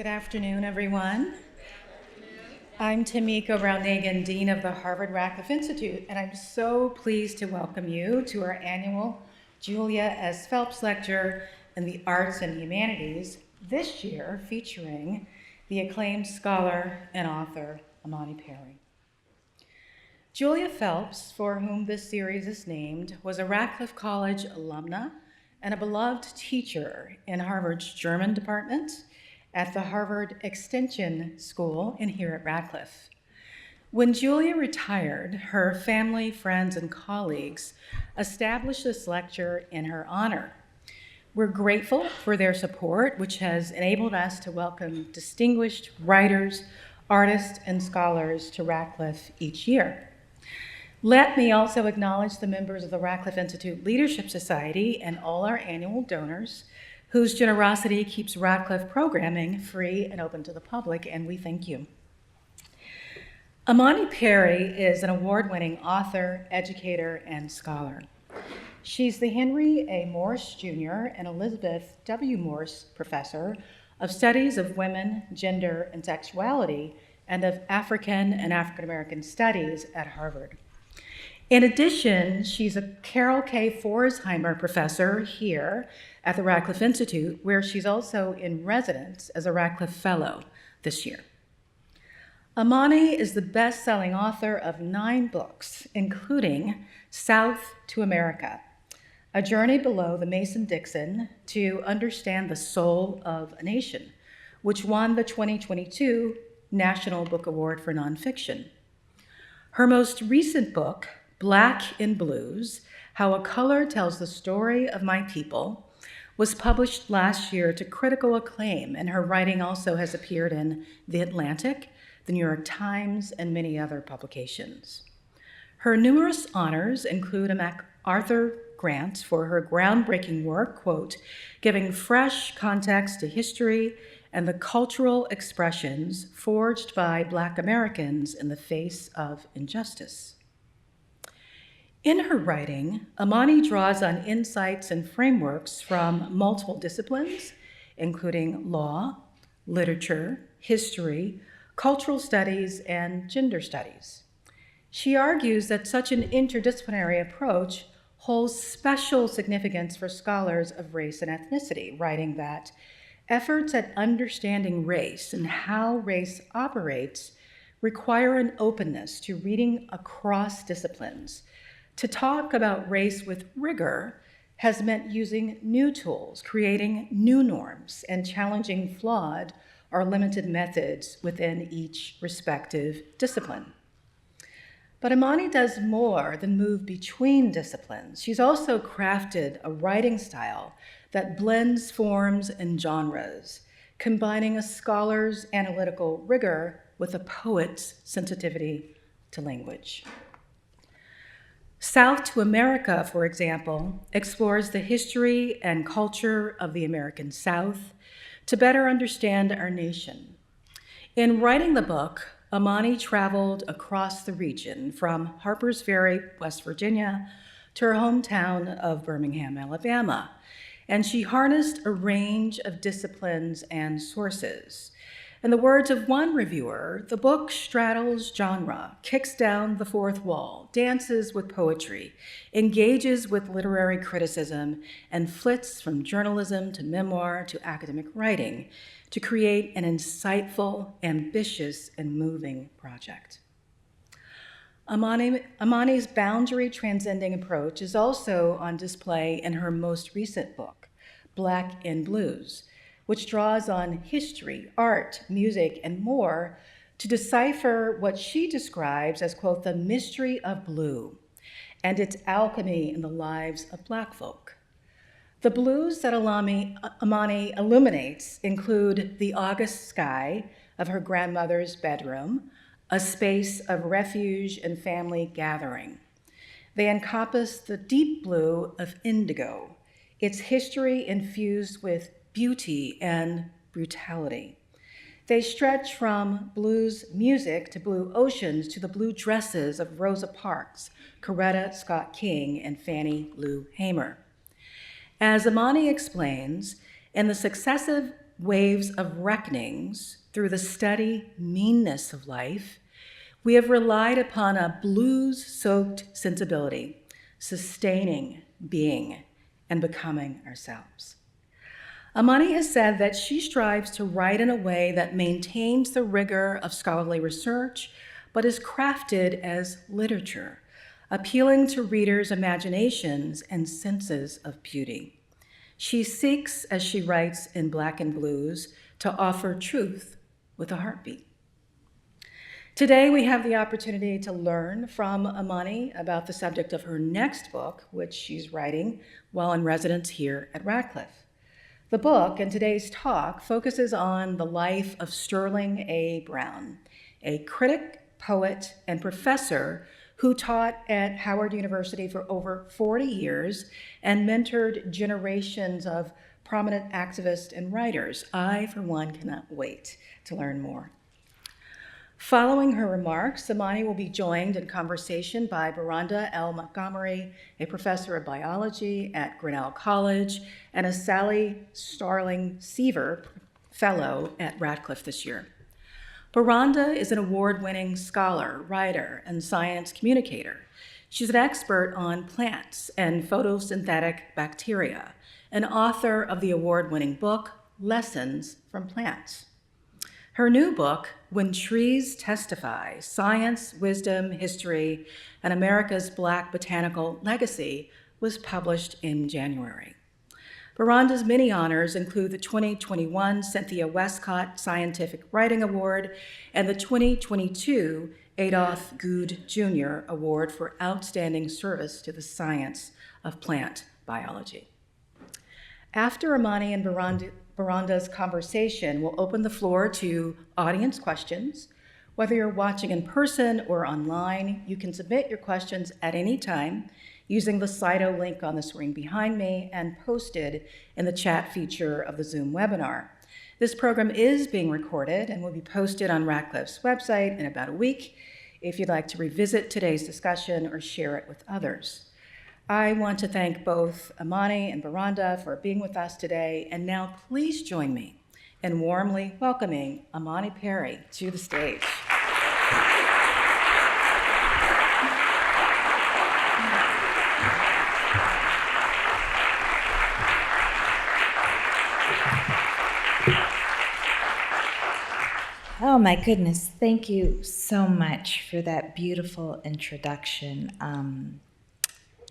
Good afternoon, everyone. I'm Tamika Brown-Nagan, Dean of the Harvard Radcliffe Institute, and I'm so pleased to welcome you to our annual Julia S. Phelps Lecture in the Arts and Humanities, this year featuring the acclaimed scholar and author, Imani Perry. Julia Phelps, for whom this series is named, was a Radcliffe College alumna and a beloved teacher in Harvard's German department, at the Harvard Extension School, and here at Radcliffe. When Julia retired, her family, friends, and colleagues established this lecture in her honor. We're grateful for their support, which has enabled us to welcome distinguished writers, artists, and scholars to Radcliffe each year. Let me also acknowledge the members of the Radcliffe Institute Leadership Society and all our annual donors whose generosity keeps Radcliffe programming free and open to the public, and we thank you. Imani Perry is an award-winning author, educator, and scholar. She's the Henry A. Morss Jr. and Elisabeth W. Morss Professor of Studies of Women, Gender, and Sexuality, and of African and African American Studies at Harvard. In addition, she's a Carol K. Pforzheimer Professor here at the Radcliffe Institute, where she's also in residence as a Radcliffe Fellow this year. Imani is the best-selling author of 9 books, including South to America, A Journey Below the Mason-Dixon to Understand the Soul of a Nation, which won the 2022 National Book Award for Nonfiction. Her most recent book, Black in Blues, How a Color Tells the Story of My People, was published last year to critical acclaim, and her writing also has appeared in The Atlantic, The New York Times, and many other publications. Her numerous honors include a MacArthur Grant for her groundbreaking work, quote, giving fresh context to history and the cultural expressions forged by Black Americans in the face of injustice. In her writing, Imani draws on insights and frameworks from multiple disciplines, including law, literature, history, cultural studies, and gender studies. She argues that such an interdisciplinary approach holds special significance for scholars of race and ethnicity, writing that efforts at understanding race and how race operates require an openness to reading across disciplines. To talk about race with rigor has meant using new tools, creating new norms, and challenging flawed or limited methods within each respective discipline. But Imani does more than move between disciplines. She's also crafted a writing style that blends forms and genres, combining a scholar's analytical rigor with a poet's sensitivity to language. South to America, for example, explores the history and culture of the American South to better understand our nation. In writing the book, Imani traveled across the region from Harpers Ferry, West Virginia, to her hometown of Birmingham, Alabama, and she harnessed a range of disciplines and sources. In the words of one reviewer, the book straddles genre, kicks down the fourth wall, dances with poetry, engages with literary criticism, and flits from journalism to memoir to academic writing to create an insightful, ambitious, and moving project. Imani's boundary-transcending approach is also on display in her most recent book, Black in Blues, which draws on history, art, music, and more to decipher what she describes as, quote, the mystery of blue and its alchemy in the lives of Black folk. The blues that Imani illuminates include the August sky of her grandmother's bedroom, a space of refuge and family gathering. They encompass the deep blue of indigo, its history infused with beauty and brutality. They stretch from blues music to blue oceans to the blue dresses of Rosa Parks, Coretta Scott King, and Fannie Lou Hamer. As Imani explains, in the successive waves of reckonings through the steady meanness of life, we have relied upon a blues-soaked sensibility, sustaining being and becoming ourselves. Imani has said that she strives to write in a way that maintains the rigor of scholarly research, but is crafted as literature, appealing to readers' imaginations and senses of beauty. She seeks, as she writes in Black and Blues, to offer truth with a heartbeat. Today, we have the opportunity to learn from Imani about the subject of her next book, which she's writing while in residence here at Radcliffe. The book and today's talk focuses on the life of Starling A. Brown, a critic, poet, and professor who taught at Howard University for over 40 years and mentored generations of prominent activists and writers. I, for one, cannot wait to learn more. Following her remarks, Imani will be joined in conversation by Beronda L. Montgomery, a professor of biology at Grinnell College, and a Sally Starling Seaver fellow at Radcliffe this year. Beronda is an award-winning scholar, writer, and science communicator. She's an expert on plants and photosynthetic bacteria, an author of the award-winning book, Lessons from Plants. Her new book, When Trees Testify, Science, Wisdom, History, and America's Black Botanical Legacy, was published in January. Beronda's many honors include the 2021 Cynthia Westcott Scientific Writing Award and the 2022 Adolph Good Jr. Award for Outstanding Service to the Science of Plant Biology. After Imani and Beronda's conversation, we'll open the floor to audience questions. Whether you're watching in person or online, you can submit your questions at any time using the Slido link on the screen behind me and posted in the chat feature of the Zoom webinar. This program is being recorded and will be posted on Radcliffe's website in about a week if you'd like to revisit today's discussion or share it with others. I want to thank both Imani and Beronda for being with us today, and now please join me in warmly welcoming Imani Perry to the stage. Oh my goodness, thank you so much for that beautiful introduction.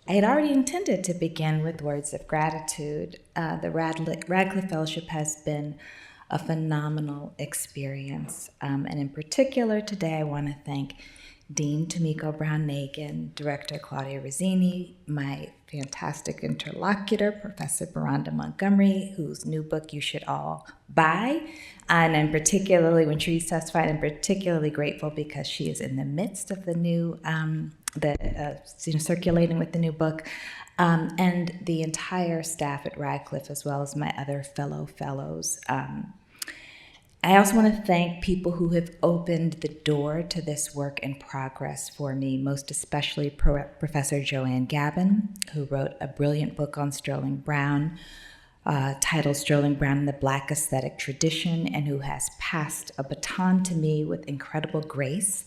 I had already intended to begin with words of gratitude. The Radcliffe Fellowship has been a phenomenal experience. And in particular, today I want to thank Dean Tomiko Brown-Nagin, Director Claudia Rizzini, my fantastic interlocutor, Professor Beronda Montgomery, whose new book you should all buy. And I'm particularly, When Trees Testify, I'm particularly grateful because she is in the midst of the new circulating with the new book, and the entire staff at Radcliffe, as well as my other fellows. I also want to thank people who have opened the door to this work in progress for me, most especially Professor Joanne Gavin, who wrote a brilliant book on Starling Brown, titled Starling Brown and the Black Aesthetic Tradition, and who has passed a baton to me with incredible grace.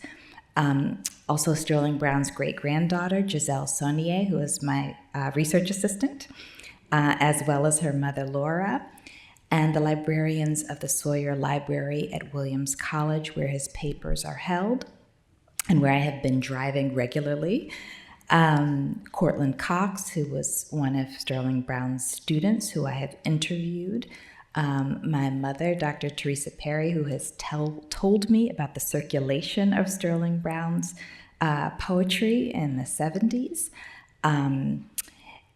Also Starling Brown's great-granddaughter, Giselle Saunier, who is my research assistant, as well as her mother, Laura, and the librarians of the Sawyer Library at Williams College, where his papers are held, and where I have been driving regularly. Cortland Cox, who was one of Starling Brown's students who I have interviewed. My mother, Dr. Teresa Perry, who has told me about the circulation of Starling Brown's poetry in the 70s.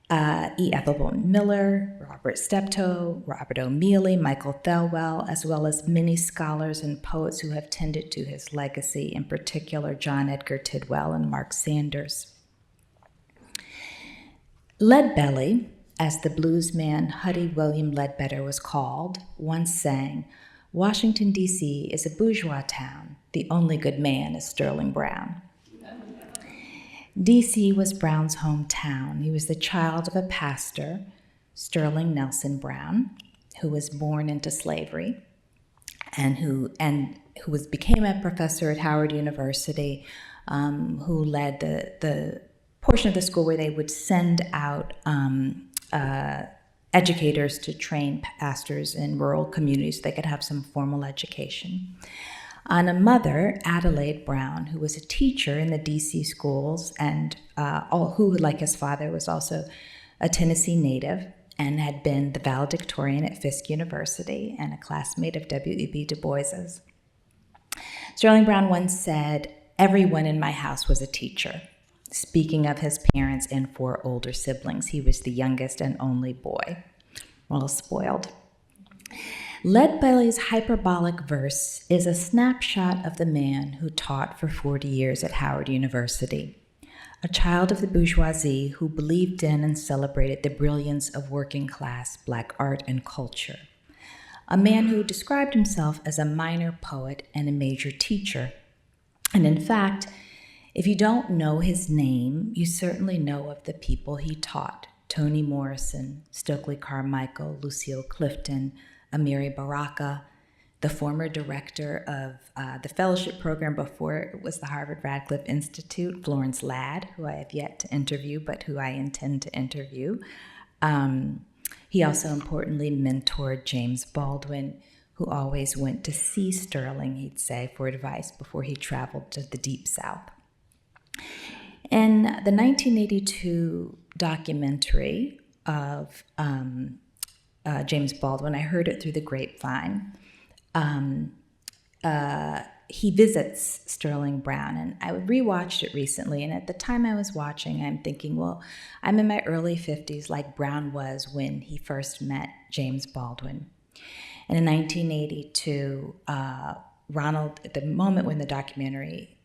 E. Ethelbone Miller, Robert Steptoe, Robert O'Meally, Michael Thelwell, as well as many scholars and poets who have tended to his legacy, in particular John Edgar Tidwell and Mark Sanders. Leadbelly, as the bluesman Huddy William Ledbetter was called, once sang, "Washington, D.C. is a bourgeois town. The only good man is Starling Brown." D.C. was Brown's hometown. He was the child of a pastor, Starling Nelson Brown, who was born into slavery and who became a professor at Howard University, who led the portion of the school where they would send out educators to train pastors in rural communities so they could have some formal education. And a mother, Adelaide Brown, who was a teacher in the DC schools and who, like his father, was also a Tennessee native and had been the valedictorian at Fisk University and a classmate of W.E.B. Du Bois's. Starling Brown once said, "Everyone in my house was a teacher." Speaking of his parents and 4 older siblings, he was the youngest and only boy. Well, spoiled. Led Bailey's hyperbolic verse is a snapshot of the man who taught for 40 years at Howard University, a child of the bourgeoisie who believed in and celebrated the brilliance of working-class Black art and culture, a man who described himself as a minor poet and a major teacher. And in fact, if you don't know his name, you certainly know of the people he taught: Toni Morrison, Stokely Carmichael, Lucille Clifton, Amiri Baraka, the former director of the fellowship program before it was the Harvard Radcliffe Institute, Florence Ladd, who I have yet to interview, but who I intend to interview. He also importantly mentored James Baldwin, who always went to see Starling, he'd say, for advice before he traveled to the Deep South. In the 1982 documentary of James Baldwin, I heard it through the grapevine. He visits Starling Brown, and I rewatched it recently, and at the time I was watching, I'm thinking, well, I'm in my early 50s like Brown was when he first met James Baldwin. And in 1982, Ronald, at the moment when the documentary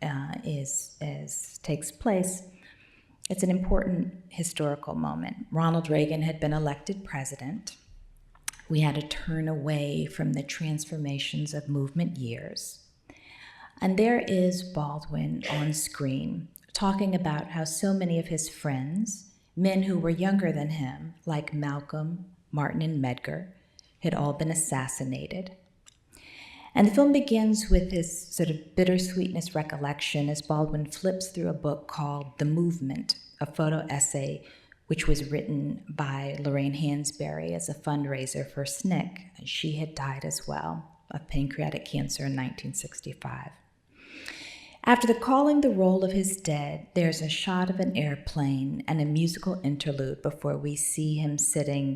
takes place, it's an important historical moment. Ronald Reagan had been elected president. We had to turn away from the transformations of movement years. And there is Baldwin on screen talking about how so many of his friends, men who were younger than him, like Malcolm, Martin, and Medgar, had all been assassinated. And the film begins with his sort of bittersweetness recollection as Baldwin flips through a book called The Movement, a photo essay which was written by Lorraine Hansberry as a fundraiser for SNCC. She had died as well of pancreatic cancer in 1965. After the calling the roll of his dead, there's a shot of an airplane and a musical interlude before we see him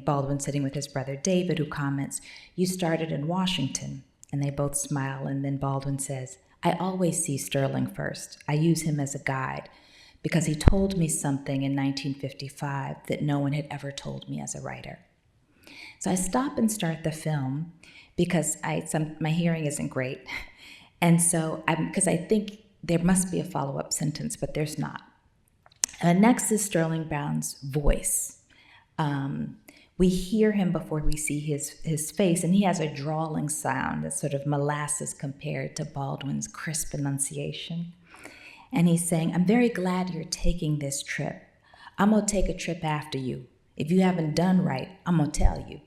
Baldwin sitting with his brother David, who comments, "You started in Washington." And they both smile, and then Baldwin says, "I always see Starling first. I use him as a guide because he told me something in 1955 that no one had ever told me as a writer." So I stop and start the film because my hearing isn't great. And so, because I think there must be a follow-up sentence, but there's not. Next is Starling Brown's voice. We hear him before we see his face, and he has a drawling sound that's sort of molasses compared to Baldwin's crisp enunciation. And he's saying, "I'm very glad you're taking this trip. I'm going to take a trip after you. If you haven't done right, I'm going to tell you."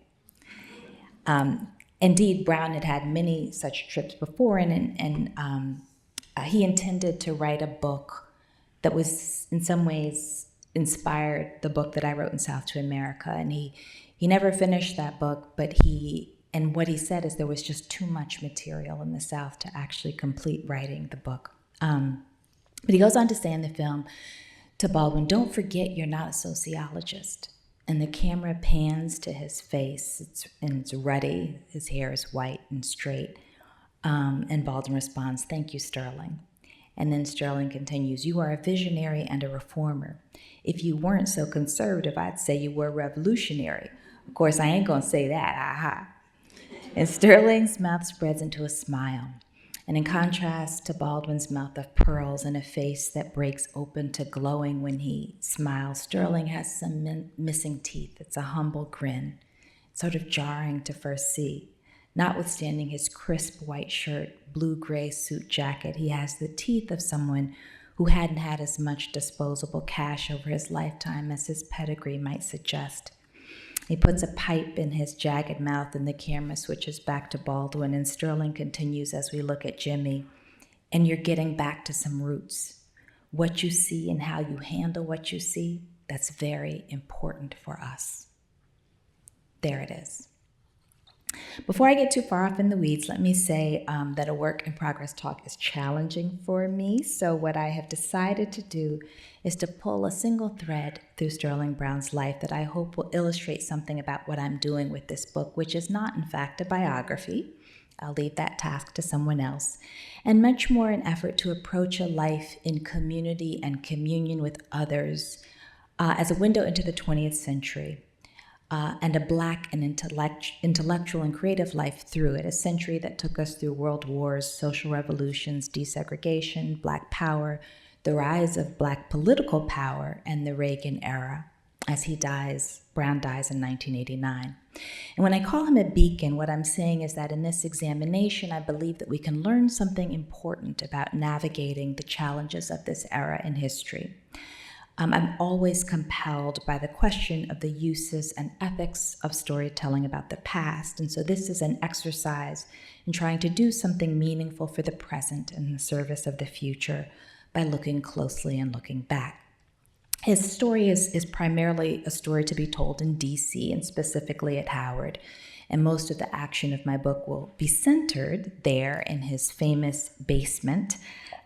Indeed, Brown had had many such trips before, and he intended to write a book that was in some ways inspired the book that I wrote in South to America. And he never finished that book, but what he said is there was just too much material in the South to actually complete writing the book. But he goes on to say in the film to Baldwin, "Don't forget you're not a sociologist." And the camera pans to his face, it's ruddy, his hair is white and straight. And Baldwin responds, "Thank you, Starling." And then Starling continues, "You are a visionary and a reformer. If you weren't so conservative, I'd say you were revolutionary. Of course, I ain't gonna say that, aha." And Starling's mouth spreads into a smile. And in contrast to Baldwin's mouth of pearls and a face that breaks open to glowing when he smiles, Starling has some missing teeth. It's a humble grin, sort of jarring to first see. Notwithstanding his crisp white shirt, blue-gray suit jacket, he has the teeth of someone who hadn't had as much disposable cash over his lifetime as his pedigree might suggest. He puts a pipe in his jagged mouth and the camera switches back to Baldwin, and Starling continues as we look at Jimmy. And you're getting back to some roots. What you see and how you handle what you see, that's very important for us. There it is. Before I get too far off in the weeds, let me say that a work in progress talk is challenging for me. So what I have decided to do is to pull a single thread through Starling Brown's life that I hope will illustrate something about what I'm doing with this book, which is not, in fact, a biography. I'll leave that task to someone else, and much more an effort to approach a life in community and communion with others as a window into the 20th century. And a Black and intellectual and creative life through it, a century that took us through world wars, social revolutions, desegregation, Black power, the rise of Black political power, and the Reagan era. As Brown dies in 1989. And when I call him a beacon, what I'm saying is that in this examination, I believe that we can learn something important about navigating the challenges of this era in history. I'm always compelled by the question of the uses and ethics of storytelling about the past. And so this is an exercise in trying to do something meaningful for the present in the service of the future by looking closely and looking back. His story is primarily a story to be told in DC and specifically at Howard. And most of the action of my book will be centered there in his famous basement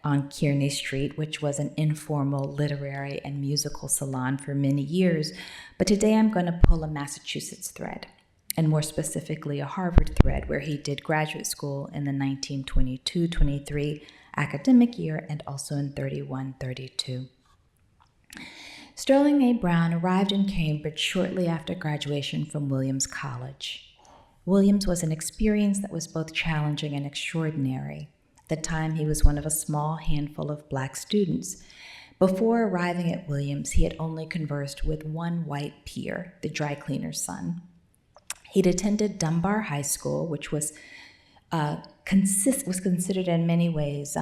on Kearney Street, which was an informal literary and musical salon for many years. But today I'm going to pull a Massachusetts thread, and more specifically a Harvard thread, where he did graduate school in the 1922-23 academic year and also in 31-32. Starling A. Brown arrived in Cambridge shortly after graduation from Williams College. Williams was an experience that was both challenging and extraordinary. At the time, he was one of a small handful of Black students. Before arriving at Williams, he had only conversed with one white peer, the dry cleaner's son. He'd attended Dunbar High School, which was considered in many ways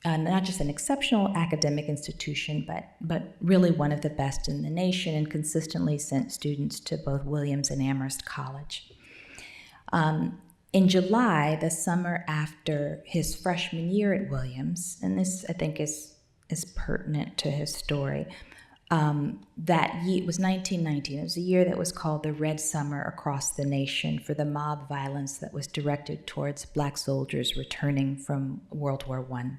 not just an exceptional academic institution, but really one of the best in the nation, and consistently sent students to both Williams and Amherst College. In July, the summer after his freshman year at Williams, and this I think is pertinent to his story, that year was 1919. It was a year that was called the Red Summer across the nation for the mob violence that was directed towards Black soldiers returning from World War I.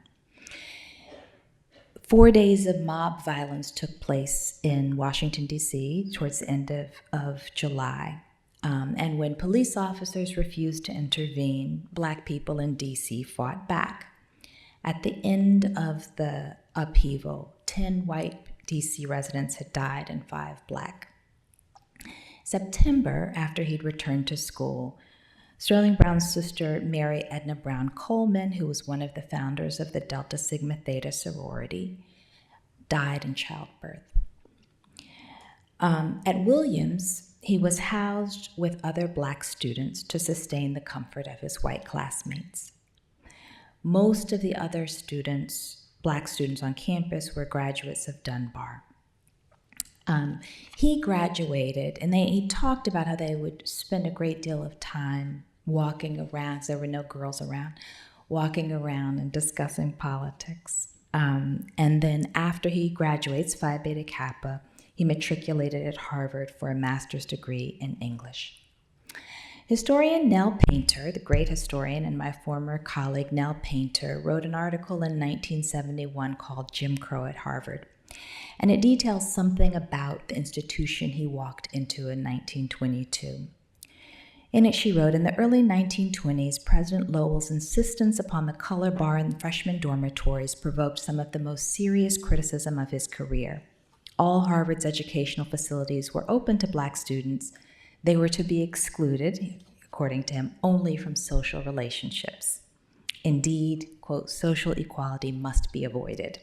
4 days of mob violence took place in Washington, D.C. towards the end of July. And when police officers refused to intervene, Black people in D.C. fought back. At the end of the upheaval, 10 white D.C. residents had died and 5 Black. September, after he'd returned to school, Starling Brown's sister, Mary Edna Brown Coleman, who was one of the founders of the Delta Sigma Theta sorority, died in childbirth. At Williams, he was housed with other Black students to sustain the comfort of his white classmates. Most of the other students, Black students on campus, were graduates of Dunbar. He graduated, and he talked about how they would spend a great deal of time walking around, so there were no girls around, walking around and discussing politics. And then after he graduates, Phi Beta Kappa, he matriculated at Harvard for a master's degree in English. Historian Nell Painter, the great historian and my former colleague Nell Painter, wrote an article in 1971 called Jim Crow at Harvard. And it details something about the institution he walked into in 1922. In it, she wrote, in the early 1920s, President Lowell's insistence upon the color bar in freshman dormitories provoked some of the most serious criticism of his career. All Harvard's educational facilities were open to Black students. They were to be excluded, according to him, only from social relationships. Indeed, quote, social equality must be avoided.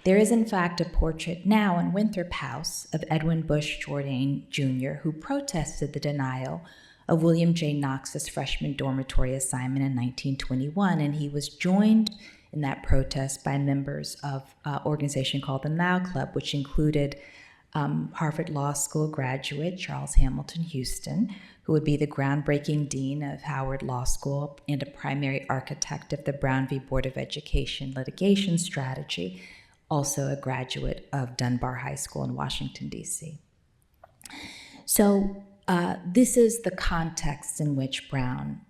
There is, in fact, a portrait now in Winthrop House of Edwin Bush Jourdain, Jr., who protested the denial of William J. Knox's freshman dormitory assignment in 1921, and he was joined in that protest by members of an organization called the Mao Club, which included Harvard Law School graduate Charles Hamilton Houston, who would be the groundbreaking dean of Howard Law School and a primary architect of the Brown v. Board of Education litigation strategy, also a graduate of Dunbar High School in Washington, D.C. So this is the context in which Brown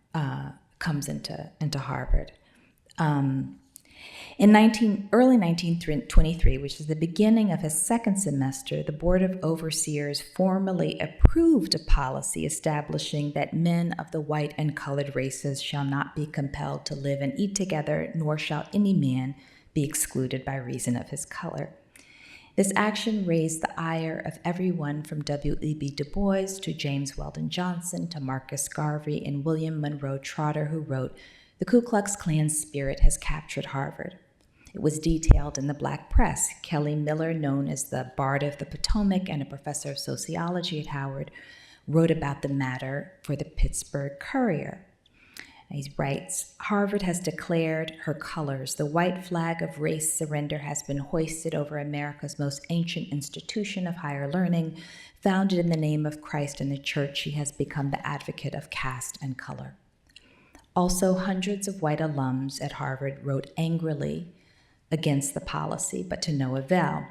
comes into Harvard. In early 1923, which is the beginning of his second semester, the Board of Overseers formally approved a policy establishing that men of the white and colored races shall not be compelled to live and eat together, nor shall any man be excluded by reason of his color. This action raised the ire of everyone from W.E.B. Du Bois to James Weldon Johnson to Marcus Garvey and William Monroe Trotter, who wrote, "The Ku Klux Klan's spirit has captured Harvard." It was detailed in the black press. Kelly Miller, known as the Bard of the Potomac and a professor of sociology at Howard, wrote about the matter for the Pittsburgh Courier. He writes, "Harvard has declared her colors. The white flag of race surrender has been hoisted over America's most ancient institution of higher learning. Founded in the name of Christ and the church, she has become the advocate of caste and color." Also, hundreds of white alums at Harvard wrote angrily against the policy, but to no avail.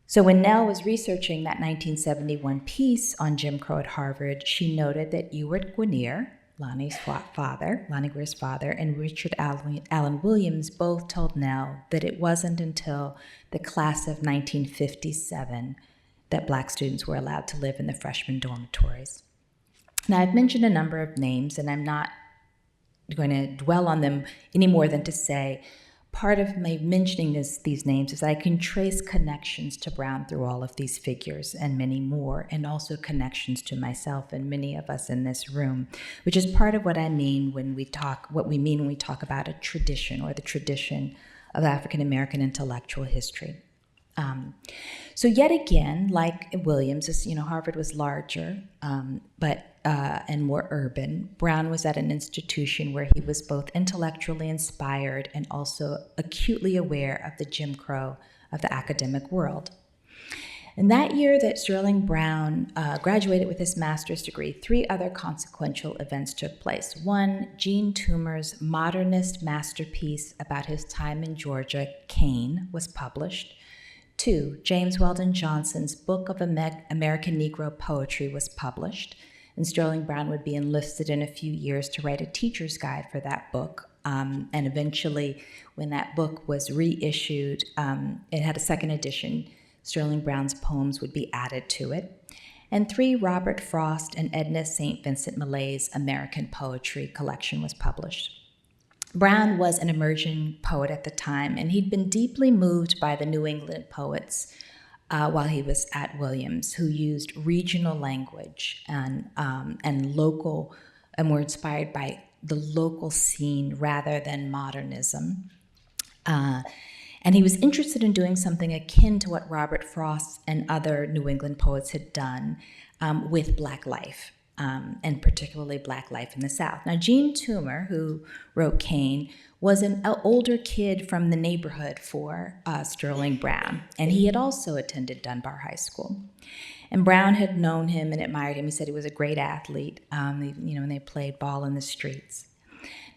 So when Nell was researching that 1971 piece on Jim Crow at Harvard, she noted that Ewart Guinier, Lonnie Guinier's father, and Richard Allen Williams both told Nell that it wasn't until the class of 1957 that Black students were allowed to live in the freshman dormitories. Now, I've mentioned a number of names, and I'm not going to dwell on them any more than to say part of my mentioning these names is I can trace connections to Brown through all of these figures and many more, and also connections to myself and many of us in this room, which is part of what I mean when we talk about a tradition or the tradition of African American intellectual history. So yet again, like Williams, Harvard was larger, and more urban. Brown was at an institution where he was both intellectually inspired and also acutely aware of the Jim Crow of the academic world. And that year that Sterling Brown graduated with his master's degree, 3 other consequential events took place. One, Gene Toomer's modernist masterpiece about his time in Georgia, Cain, was published. 2, James Weldon Johnson's Book of American Negro Poetry was published, and Sterling Brown would be enlisted in a few years to write a teacher's guide for that book. And eventually, when that book was reissued, it had a second edition. Sterling Brown's poems would be added to it. And 3, Robert Frost and Edna St. Vincent Millay's American Poetry collection was published. Brown was an emerging poet at the time, and he'd been deeply moved by the New England poets while he was at Williams, who used regional language and local, and were inspired by the local scene rather than modernism. And he was interested in doing something akin to what Robert Frost and other New England poets had done with Black life. And particularly Black life in the South. Now, Gene Toomer, who wrote Cain, was an older kid from the neighborhood for Sterling Brown, and he had also attended Dunbar High School. And Brown had known him and admired him. He said he was a great athlete, and they played ball in the streets.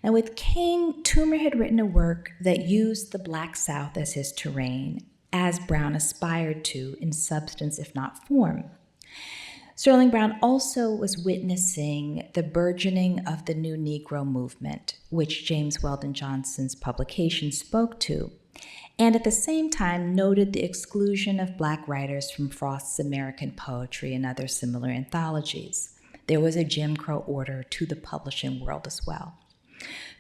Now, with Cain, Toomer had written a work that used the Black South as his terrain, as Brown aspired to in substance, if not form. Sterling Brown also was witnessing the burgeoning of the new Negro movement, which James Weldon Johnson's publication spoke to, and at the same time noted the exclusion of Black writers from Frost's American Poetry and other similar anthologies. There was a Jim Crow order to the publishing world as well.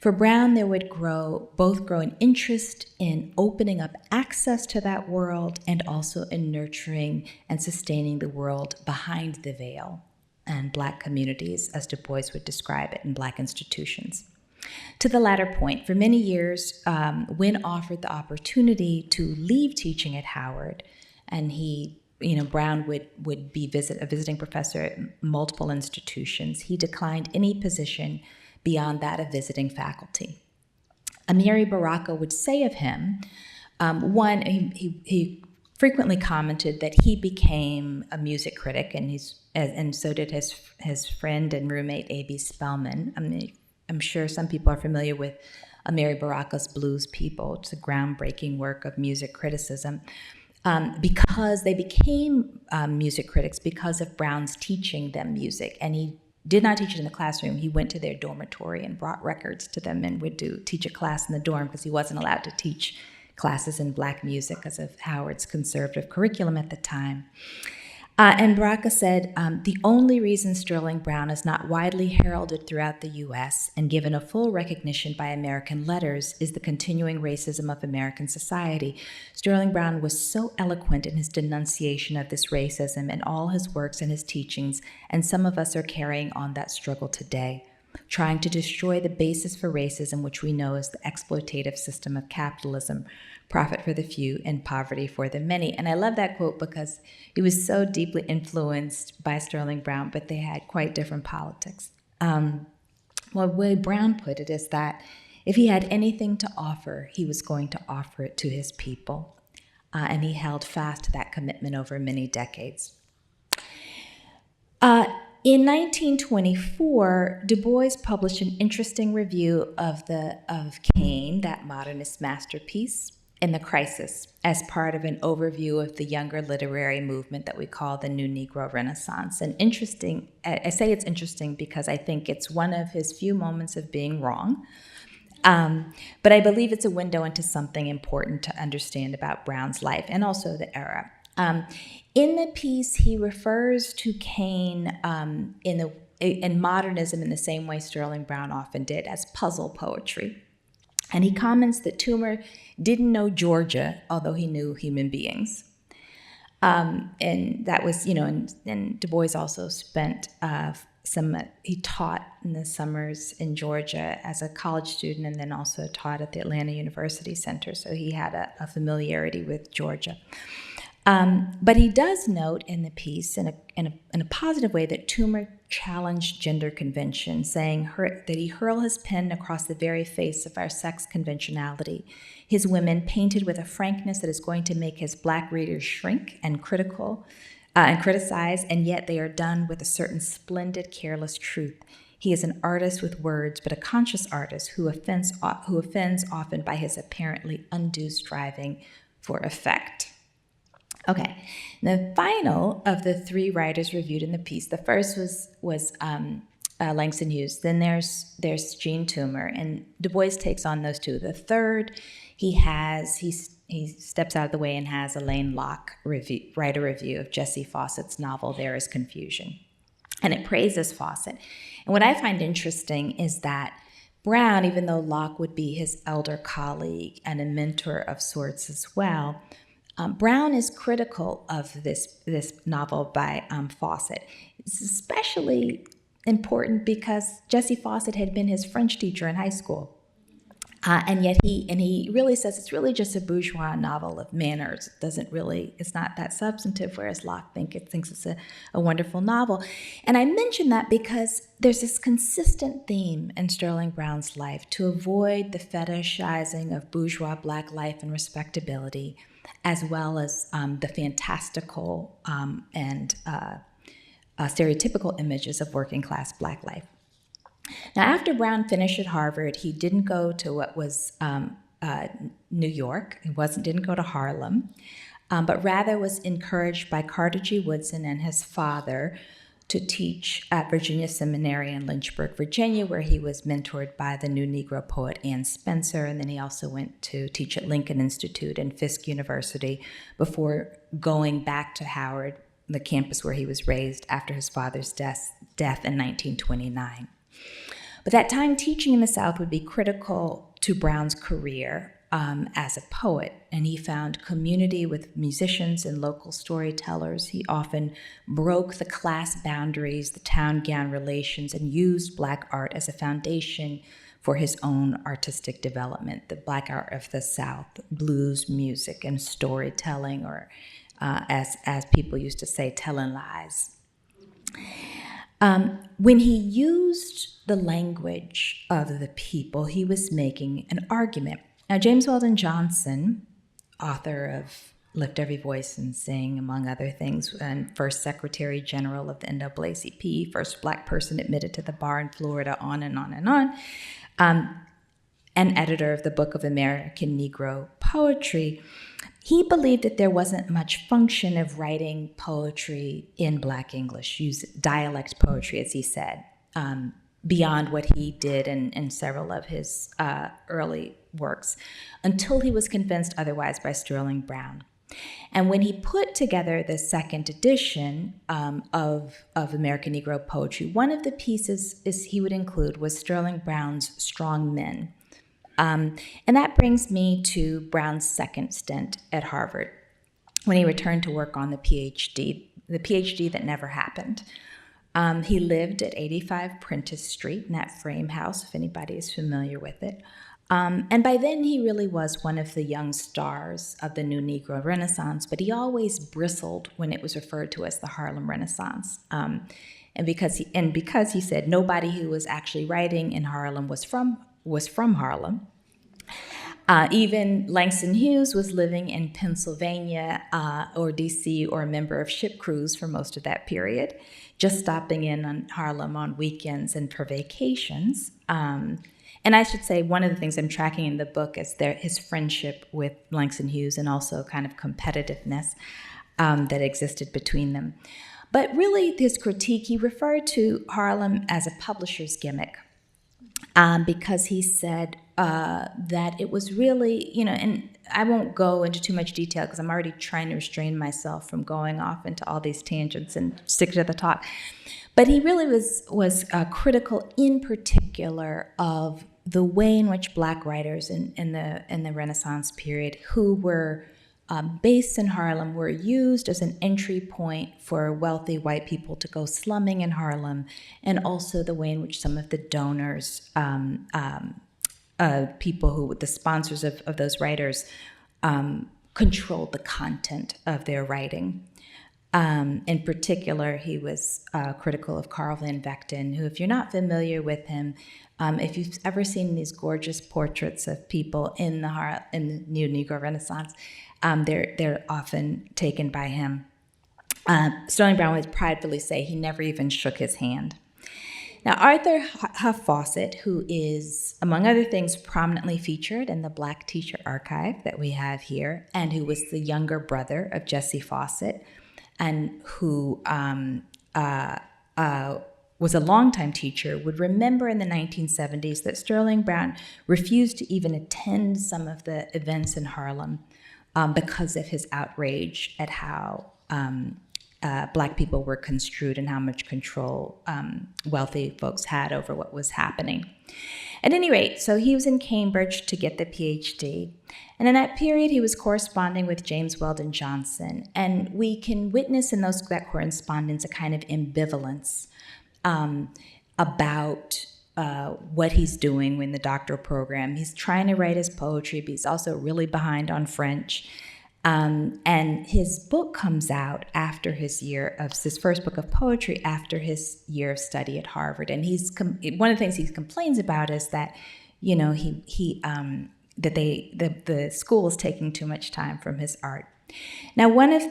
For Brown, there would grow an interest in opening up access to that world and also in nurturing and sustaining the world behind the veil and Black communities, as Du Bois would describe it, in Black institutions. To the latter point, for many years, when offered the opportunity to leave teaching at Howard, and Brown would be a visiting professor at multiple institutions, he declined any position beyond that of visiting faculty. Amiri Baraka would say of him, he frequently commented that he became a music critic, and so did his friend and roommate A.B. Spellman. I'm sure some people are familiar with Amiri Baraka's Blues People. It's a groundbreaking work of music criticism. Because they became music critics because of Brown's teaching them music. And he did not teach it in the classroom. He went to their dormitory and brought records to them and would teach a class in the dorm because he wasn't allowed to teach classes in Black music because of Howard's conservative curriculum at the time. And Baraka said, the only reason Sterling Brown is not widely heralded throughout the U.S. and given a full recognition by American letters is the continuing racism of American society. Sterling Brown was so eloquent in his denunciation of this racism in all his works and his teachings, and some of us are carrying on that struggle today, trying to destroy the basis for racism, which we know is the exploitative system of capitalism, profit for the few and poverty for the many. And I love that quote because he was so deeply influenced by Sterling Brown, but they had quite different politics. Well, the way Brown put it is that if he had anything to offer, he was going to offer it to his people. And he held fast to that commitment over many decades. In 1924, Du Bois published an interesting review of Cain, that modernist masterpiece, in The Crisis, as part of an overview of the younger literary movement that we call the New Negro Renaissance. And interesting, I say it's interesting because I think it's one of his few moments of being wrong. But I believe it's a window into something important to understand about Brown's life and also the era. In the piece, he refers to Cain in modernism in the same way Sterling Brown often did, as puzzle poetry. And he comments that Toomer didn't know Georgia, although he knew human beings. And that was, and Du Bois also spent he taught in the summers in Georgia as a college student and then also taught at the Atlanta University Center, so he had a familiarity with Georgia. But he does note in the piece, in a positive way, that Toomer challenged gender convention, saying that he hurl his pen across the very face of our sex conventionality. His women painted with a frankness that is going to make his Black readers shrink and criticize, and yet they are done with a certain splendid, careless truth. He is an artist with words, but a conscious artist who offends often by his apparently undue striving for effect. Okay, the final of the three writers reviewed in the piece, the first was Langston Hughes. Then there's Jean Toomer, and Du Bois takes on those two. The third, he steps out of the way and has Elaine Locke write a review of Jessie Fawcett's novel There Is Confusion, and it praises Fawcett. And what I find interesting is that Brown, even though Locke would be his elder colleague and a mentor of sorts as well, Brown is critical of this novel by Fawcett. It's especially important because Jessie Fawcett had been his French teacher in high school. And yet he really says it's really just a bourgeois novel of manners. It's not that substantive, whereas Locke thinks it's a wonderful novel. And I mention that because there's this consistent theme in Sterling Brown's life to avoid the fetishizing of bourgeois Black life and respectability, as well as the fantastical and stereotypical images of working class Black life. Now, after Brown finished at Harvard, he didn't go to what was New York. He didn't go to Harlem, but rather was encouraged by Carter G. Woodson and his father to teach at Virginia Seminary in Lynchburg, Virginia, where he was mentored by the new Negro poet Ann Spencer, and then he also went to teach at Lincoln Institute and Fisk University before going back to Howard, the campus where he was raised after his father's death in 1929. But that time teaching in the South would be critical to Brown's career as a poet, and he found community with musicians and local storytellers. He often broke the class boundaries, the town-gown relations, and used Black art as a foundation for his own artistic development, the Black art of the South, blues music and storytelling, or as people used to say, telling lies. When he used the language of the people, he was making an argument. Now, James Weldon Johnson, author of Lift Every Voice and Sing, among other things, and first Secretary General of the NAACP, first Black person admitted to the bar in Florida, on and on and on, and editor of the Book of American Negro Poetry. He believed that there wasn't much function of writing poetry in Black English, use dialect poetry, as he said, beyond what he did in several of his early works, until he was convinced otherwise by Sterling Brown. And when he put together the second edition of American Negro Poetry, one of the pieces he would include was Sterling Brown's Strong Men. And that brings me to Brown's second stint at Harvard, when he returned to work on the PhD that never happened. He lived at 85 Prentice Street in that frame house, if anybody is familiar with it. And by then, he really was one of the young stars of the new Negro Renaissance, but he always bristled when it was referred to as the Harlem Renaissance. And because he said nobody who was actually writing in Harlem was from Harlem. Even Langston Hughes was living in Pennsylvania or DC, or a member of ship crews for most of that period, just stopping in on Harlem on weekends and for vacations. And I should say, one of the things I'm tracking in the book is his friendship with Langston Hughes, and also kind of competitiveness that existed between them. But really, his critique, he referred to Harlem as a publisher's gimmick, because he said that it was really, and I won't go into too much detail because I'm already trying to restrain myself from going off into all these tangents and stick to the talk. But he really was critical, in particular, of the way in which Black writers in the Renaissance period, who were based in Harlem, were used as an entry point for wealthy white people to go slumming in Harlem, and also the way in which some of the donors, the sponsors of those writers, controlled the content of their writing. In particular, he was critical of Carl Van Vechten, who, if you're not familiar with him, if you've ever seen these gorgeous portraits of people in the new Negro Renaissance, they're often taken by him. Sterling Brown would pridefully say he never even shook his hand. Now, Arthur Huff Fawcett, who is, among other things, prominently featured in the Black Teacher Archive that we have here, and who was the younger brother of Jessie Fawcett, and who was a longtime teacher, would remember in the 1970s that Sterling Brown refused to even attend some of the events in Harlem because of his outrage at how Black people were construed and how much control wealthy folks had over what was happening. At any rate, so he was in Cambridge to get the PhD. And in that period, he was corresponding with James Weldon Johnson. And we can witness in that correspondence a kind of ambivalence about what he's doing in the doctoral program. He's trying to write his poetry, but he's also really behind on French. And his book comes out after his first book of poetry, after his year of study at Harvard. And one of the things he complains about is that, the school is taking too much time from his art. Now, one of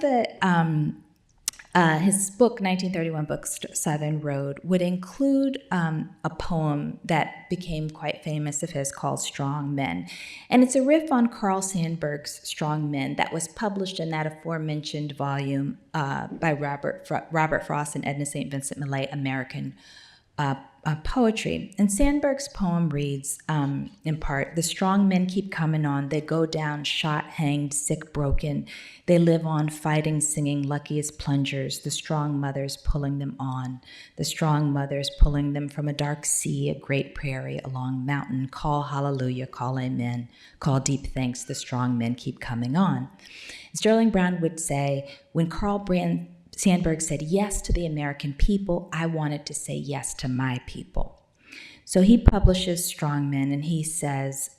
his book, 1931 book, Southern Road, would include a poem that became quite famous of his called Strong Men. And it's a riff on Carl Sandburg's Strong Men that was published in that aforementioned volume by Robert Frost and Edna St. Vincent Millay, American Poetry. And Sandburg's poem reads, in part, "The strong men keep coming on. They go down shot, hanged, sick, broken. They live on fighting, singing, lucky as plungers. The strong mothers pulling them on. The strong mothers pulling them from a dark sea, a great prairie, a long mountain. Call hallelujah, call amen, call deep thanks. The strong men keep coming on." Sterling Brown would say, when Sandburg said yes to the American people, I wanted to say yes to my people. So he publishes Strong Men, and he says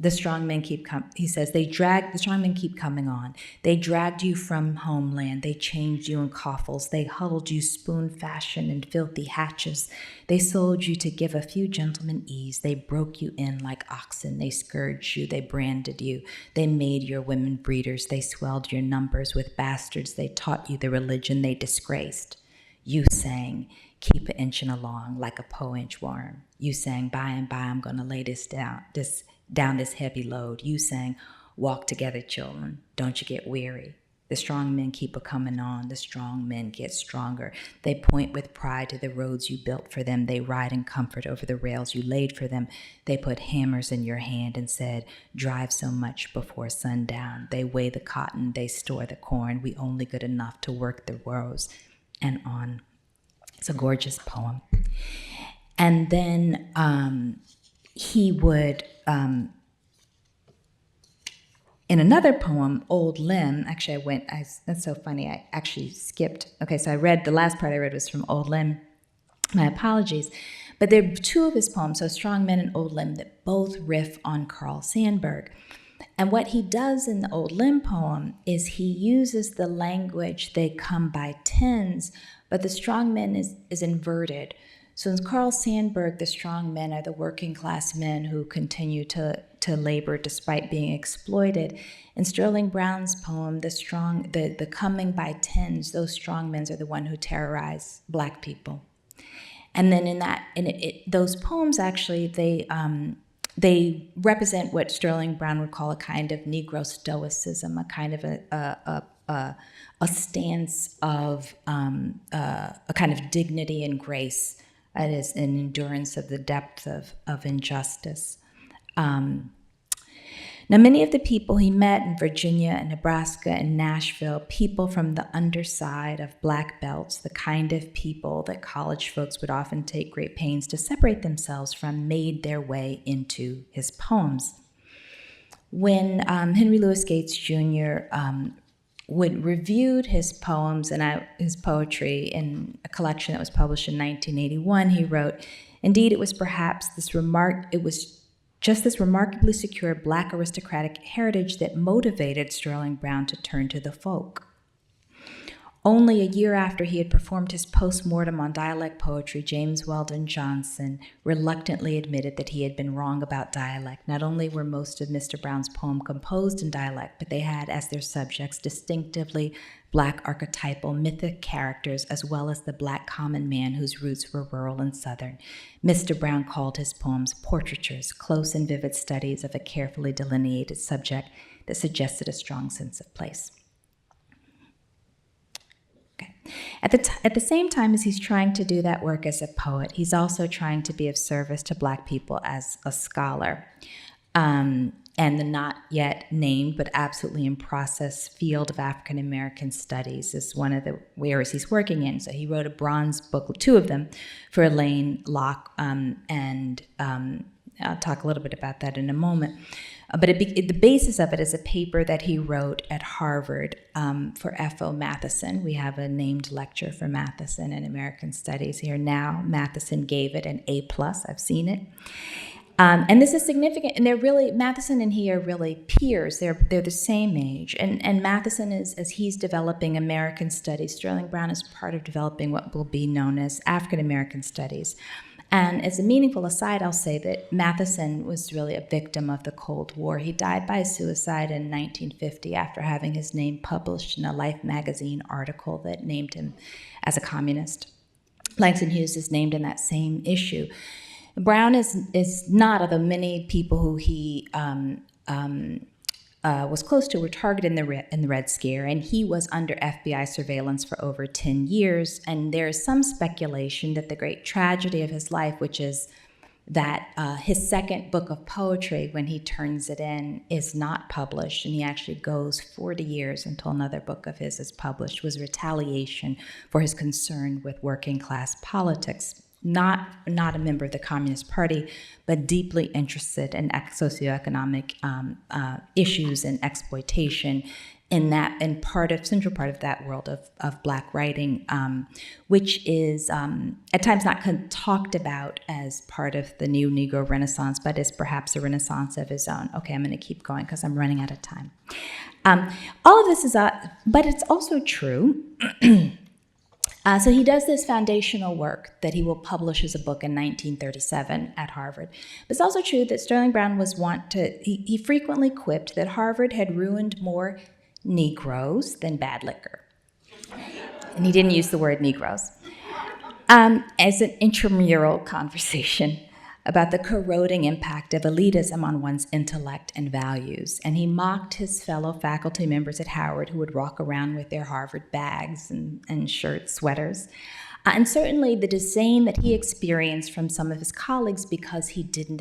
the strong men keep he says, the strong men keep coming on. They dragged you from homeland. They chained you in coffles. They huddled you spoon fashion in filthy hatches. They sold you to give a few gentlemen ease. They broke you in like oxen. They scourged you. They branded you. They made your women breeders. They swelled your numbers with bastards. They taught you the religion they disgraced. You sang, keep a inching along like a po-inch worm. You sang, by and by I'm gonna lay this down this heavy load. You sang, walk together, children, don't you get weary. The strong men keep a coming on. The strong men get stronger. They point with pride to the roads you built for them. They ride in comfort over the rails you laid for them. They put hammers in your hand and said, drive so much before sundown. They weigh the cotton. They store the corn. We only good enough to work the rows. And on. It's a gorgeous poem. And then he would, in another poem, Old Limb, actually that's so funny, I actually skipped. Okay, so the last part I read was from Old Limb. My apologies. But there are two of his poems, so Strong Men and Old Limb, that both riff on Carl Sandburg. And what he does in the Old Limb poem is he uses the language, they come by tens, but the strong men is inverted. So in Carl Sandburg, the strong men are the working class men who continue to labor despite being exploited. In Sterling Brown's poem, the coming by tens, those strong men are the one who terrorize Black people. And then those poems actually, they represent what Sterling Brown would call a kind of Negro stoicism, a kind of a stance of a kind of dignity and grace. It is an endurance of the depth of injustice. Now, many of the people he met in Virginia and Nebraska and Nashville, people from the underside of black belts, the kind of people that college folks would often take great pains to separate themselves from, made their way into his poems. When Henry Louis Gates Jr. Reviewed his poems and his poetry in a collection that was published in 1981, he wrote, "Indeed, it was just this remarkably secure Black aristocratic heritage that motivated Sterling Brown to turn to the folk." Only a year after he had performed his post-mortem on dialect poetry, James Weldon Johnson reluctantly admitted that he had been wrong about dialect. Not only were most of Mr. Brown's poems composed in dialect, but they had as their subjects distinctively Black archetypal mythic characters, as well as the Black common man whose roots were rural and Southern. Mr. Brown called his poems portraitures, close and vivid studies of a carefully delineated subject that suggested a strong sense of place. At the same time as he's trying to do that work as a poet, he's also trying to be of service to Black people as a scholar. And the not yet named, but absolutely in process field of African American studies is one of the areas he's working in. So he wrote a bronze book, two of them, for Elaine Locke, and I'll talk a little bit about that in a moment. But the basis of it is a paper that he wrote at Harvard for F.O. Matheson. We have a named lecture for Matheson in American Studies here now. Matheson gave it an A+. I've seen it. And this is significant, and Matheson and he are really peers. They're the same age. And Matheson is, as he's developing American studies, Sterling Brown is part of developing what will be known as African American studies. And as a meaningful aside, I'll say that Matheson was really a victim of the Cold War. He died by suicide in 1950 after having his name published in a Life magazine article that named him as a communist. Langston Hughes is named in that same issue. Brown is not, although many people who he was close to were targeted in the Red Scare, and he was under FBI surveillance for over 10 years. And there is some speculation that the great tragedy of his life, which is that his second book of poetry, when he turns it in, is not published, and he actually goes 40 years until another book of his is published, was retaliation for his concern with working class politics. not a member of the Communist Party, but deeply interested in socioeconomic issues and exploitation central part of that world of Black writing, which is at times not talked about as part of the new Negro Renaissance, but is perhaps a renaissance of his own. Okay, I'm going to keep going because I'm running out of time. All of this is, but it's also true. So he does this foundational work that he will publish as a book in 1937 at Harvard. But it's also true that Sterling Brown he frequently quipped that Harvard had ruined more Negroes than bad liquor. And he didn't use the word Negroes. As an intramural conversation about the corroding impact of elitism on one's intellect and values. And he mocked his fellow faculty members at Howard who would walk around with their Harvard bags and shirts, sweaters. And certainly the disdain that he experienced from some of his colleagues because he didn't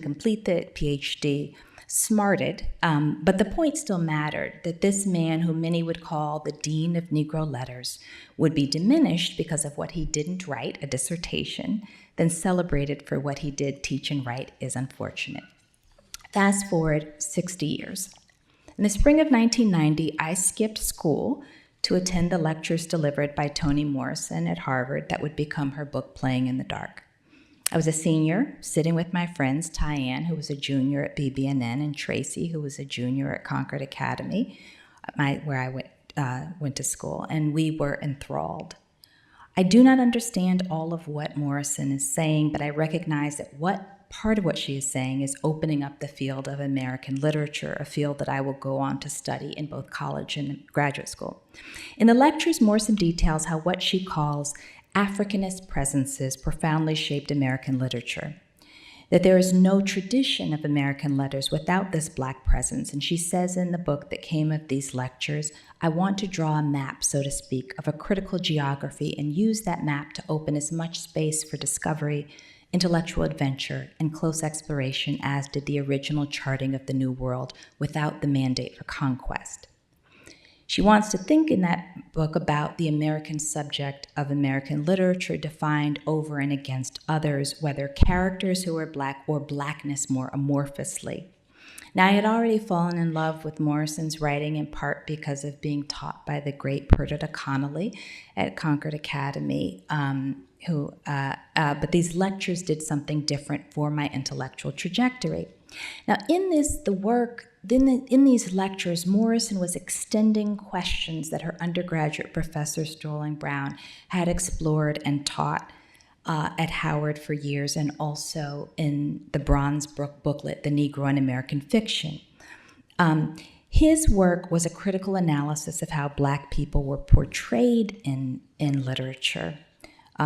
complete the PhD smarted, but the point still mattered, that this man, whom many would call the Dean of Negro Letters, would be diminished because of what he didn't write, a dissertation, then celebrated for what he did teach and write, is unfortunate. Fast forward 60 years. In the spring of 1990, I skipped school to attend the lectures delivered by Toni Morrison at Harvard that would become her book, Playing in the Dark. I was a senior, sitting with my friends, Tyann, who was a junior at BB&N, and Tracy, who was a junior at Concord Academy, where I went to school, and we were enthralled. I do not understand all of what Morrison is saying, but I recognize that part of what she is saying is opening up the field of American literature, a field that I will go on to study in both college and graduate school. In the lectures, Morrison details how what she calls Africanist presences profoundly shaped American literature, that there is no tradition of American letters without this Black presence. And she says in the book that came of these lectures, I want to draw a map, so to speak, of a critical geography and use that map to open as much space for discovery, intellectual adventure, and close exploration as did the original charting of the New World without the mandate for conquest. She wants to think in that book about the American subject of American literature defined over and against others, whether characters who are Black or Blackness more amorphously. Now, I had already fallen in love with Morrison's writing in part because of being taught by the great Perdita Connolly at Concord Academy, but these lectures did something different for my intellectual trajectory. Now, in these lectures, Morrison was extending questions that her undergraduate professor, Sterling Brown, had explored and taught at Howard for years, and also in the Bronze booklet, The Negro in American Fiction. His work was a critical analysis of how Black people were portrayed in literature.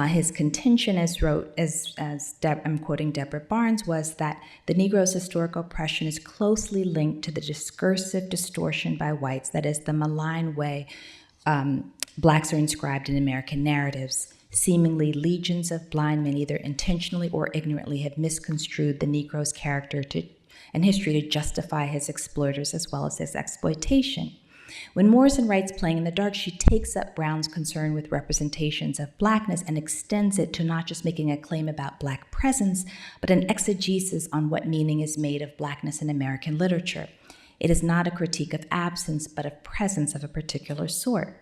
His contention, I'm quoting Deborah Barnes, was that the Negro's historical oppression is closely linked to the discursive distortion by whites, that is, the malign way Blacks are inscribed in American narratives. Seemingly, legions of blind men, either intentionally or ignorantly, have misconstrued the Negro's character and history to justify his exploiters as well as his exploitation. When Morrison writes Playing in the Dark, she takes up Brown's concern with representations of Blackness and extends it to not just making a claim about Black presence, but an exegesis on what meaning is made of Blackness in American literature. It is not a critique of absence, but of presence of a particular sort.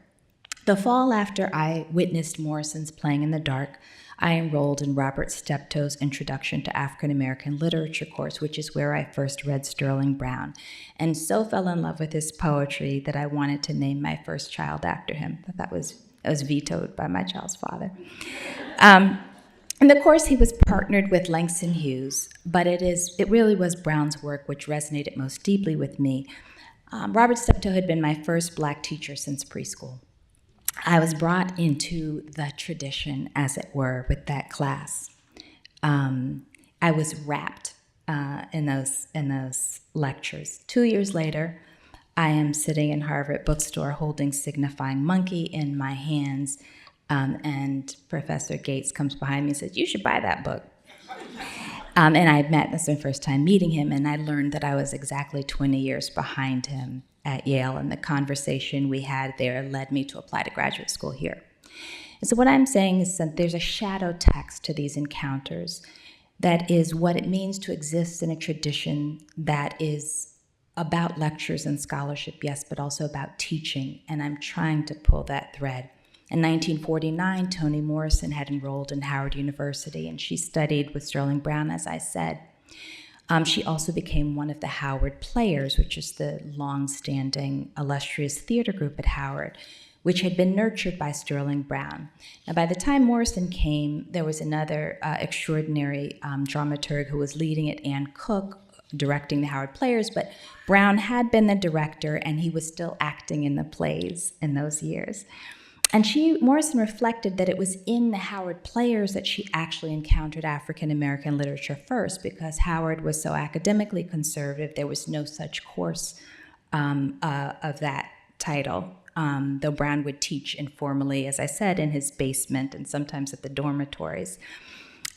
The fall after I witnessed Morrison's Playing in the Dark, I enrolled in Robert Steptoe's Introduction to African American Literature course, which is where I first read Sterling Brown, and so fell in love with his poetry that I wanted to name my first child after him. But that was vetoed by my child's father. In the course, he was partnered with Langston Hughes, but it really was Brown's work which resonated most deeply with me. Robert Steptoe had been my first Black teacher since preschool. I was brought into the tradition, as it were, with that class. I was wrapped in those lectures. 2 years later, I am sitting in Harvard bookstore holding Signifying Monkey in my hands, and Professor Gates comes behind me and says, "You should buy that book." And that's my first time meeting him, and I learned that I was exactly 20 years behind him at Yale, and the conversation we had there led me to apply to graduate school here. And so what I'm saying is that there's a shadow text to these encounters that is what it means to exist in a tradition that is about lectures and scholarship, yes, but also about teaching, and I'm trying to pull that thread. In 1949, Toni Morrison had enrolled in Howard University, and she studied with Starling Brown, as I said. She also became one of the Howard Players, which is the long-standing illustrious theater group at Howard, which had been nurtured by Starling Brown. Now, by the time Morrison came, there was another extraordinary dramaturg who was leading it, Ann Cook, directing the Howard Players, but Brown had been the director, and he was still acting in the plays in those years. And Morrison reflected that it was in the Howard Players that she actually encountered African American literature first, because Howard was so academically conservative, there was no such course of that title, though Brown would teach informally, as I said, in his basement and sometimes at the dormitories.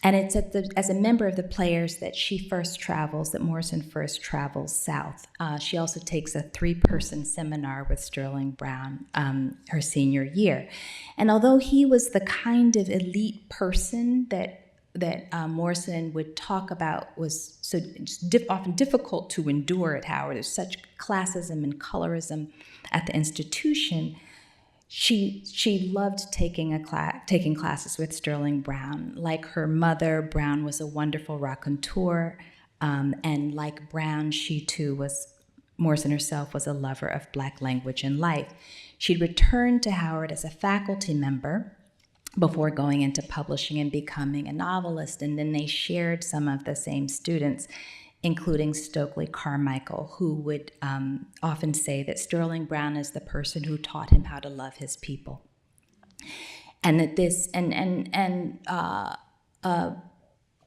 And it's as a member of the Players that Morrison first travels south. She also takes a 3-person seminar with Starling Brown her senior year. And although he was the kind of elite person that Morrison would talk about was so often difficult to endure at Howard, there's such classism and colorism at the institution, She loved taking classes with Starling Brown. Like her mother, Brown was a wonderful raconteur, and like Brown, Morrison herself was a lover of Black language and life. She'd returned to Howard as a faculty member before going into publishing and becoming a novelist, and then they shared some of the same students, including Stokely Carmichael, who would often say that Starling Brown is the person who taught him how to love his people. And that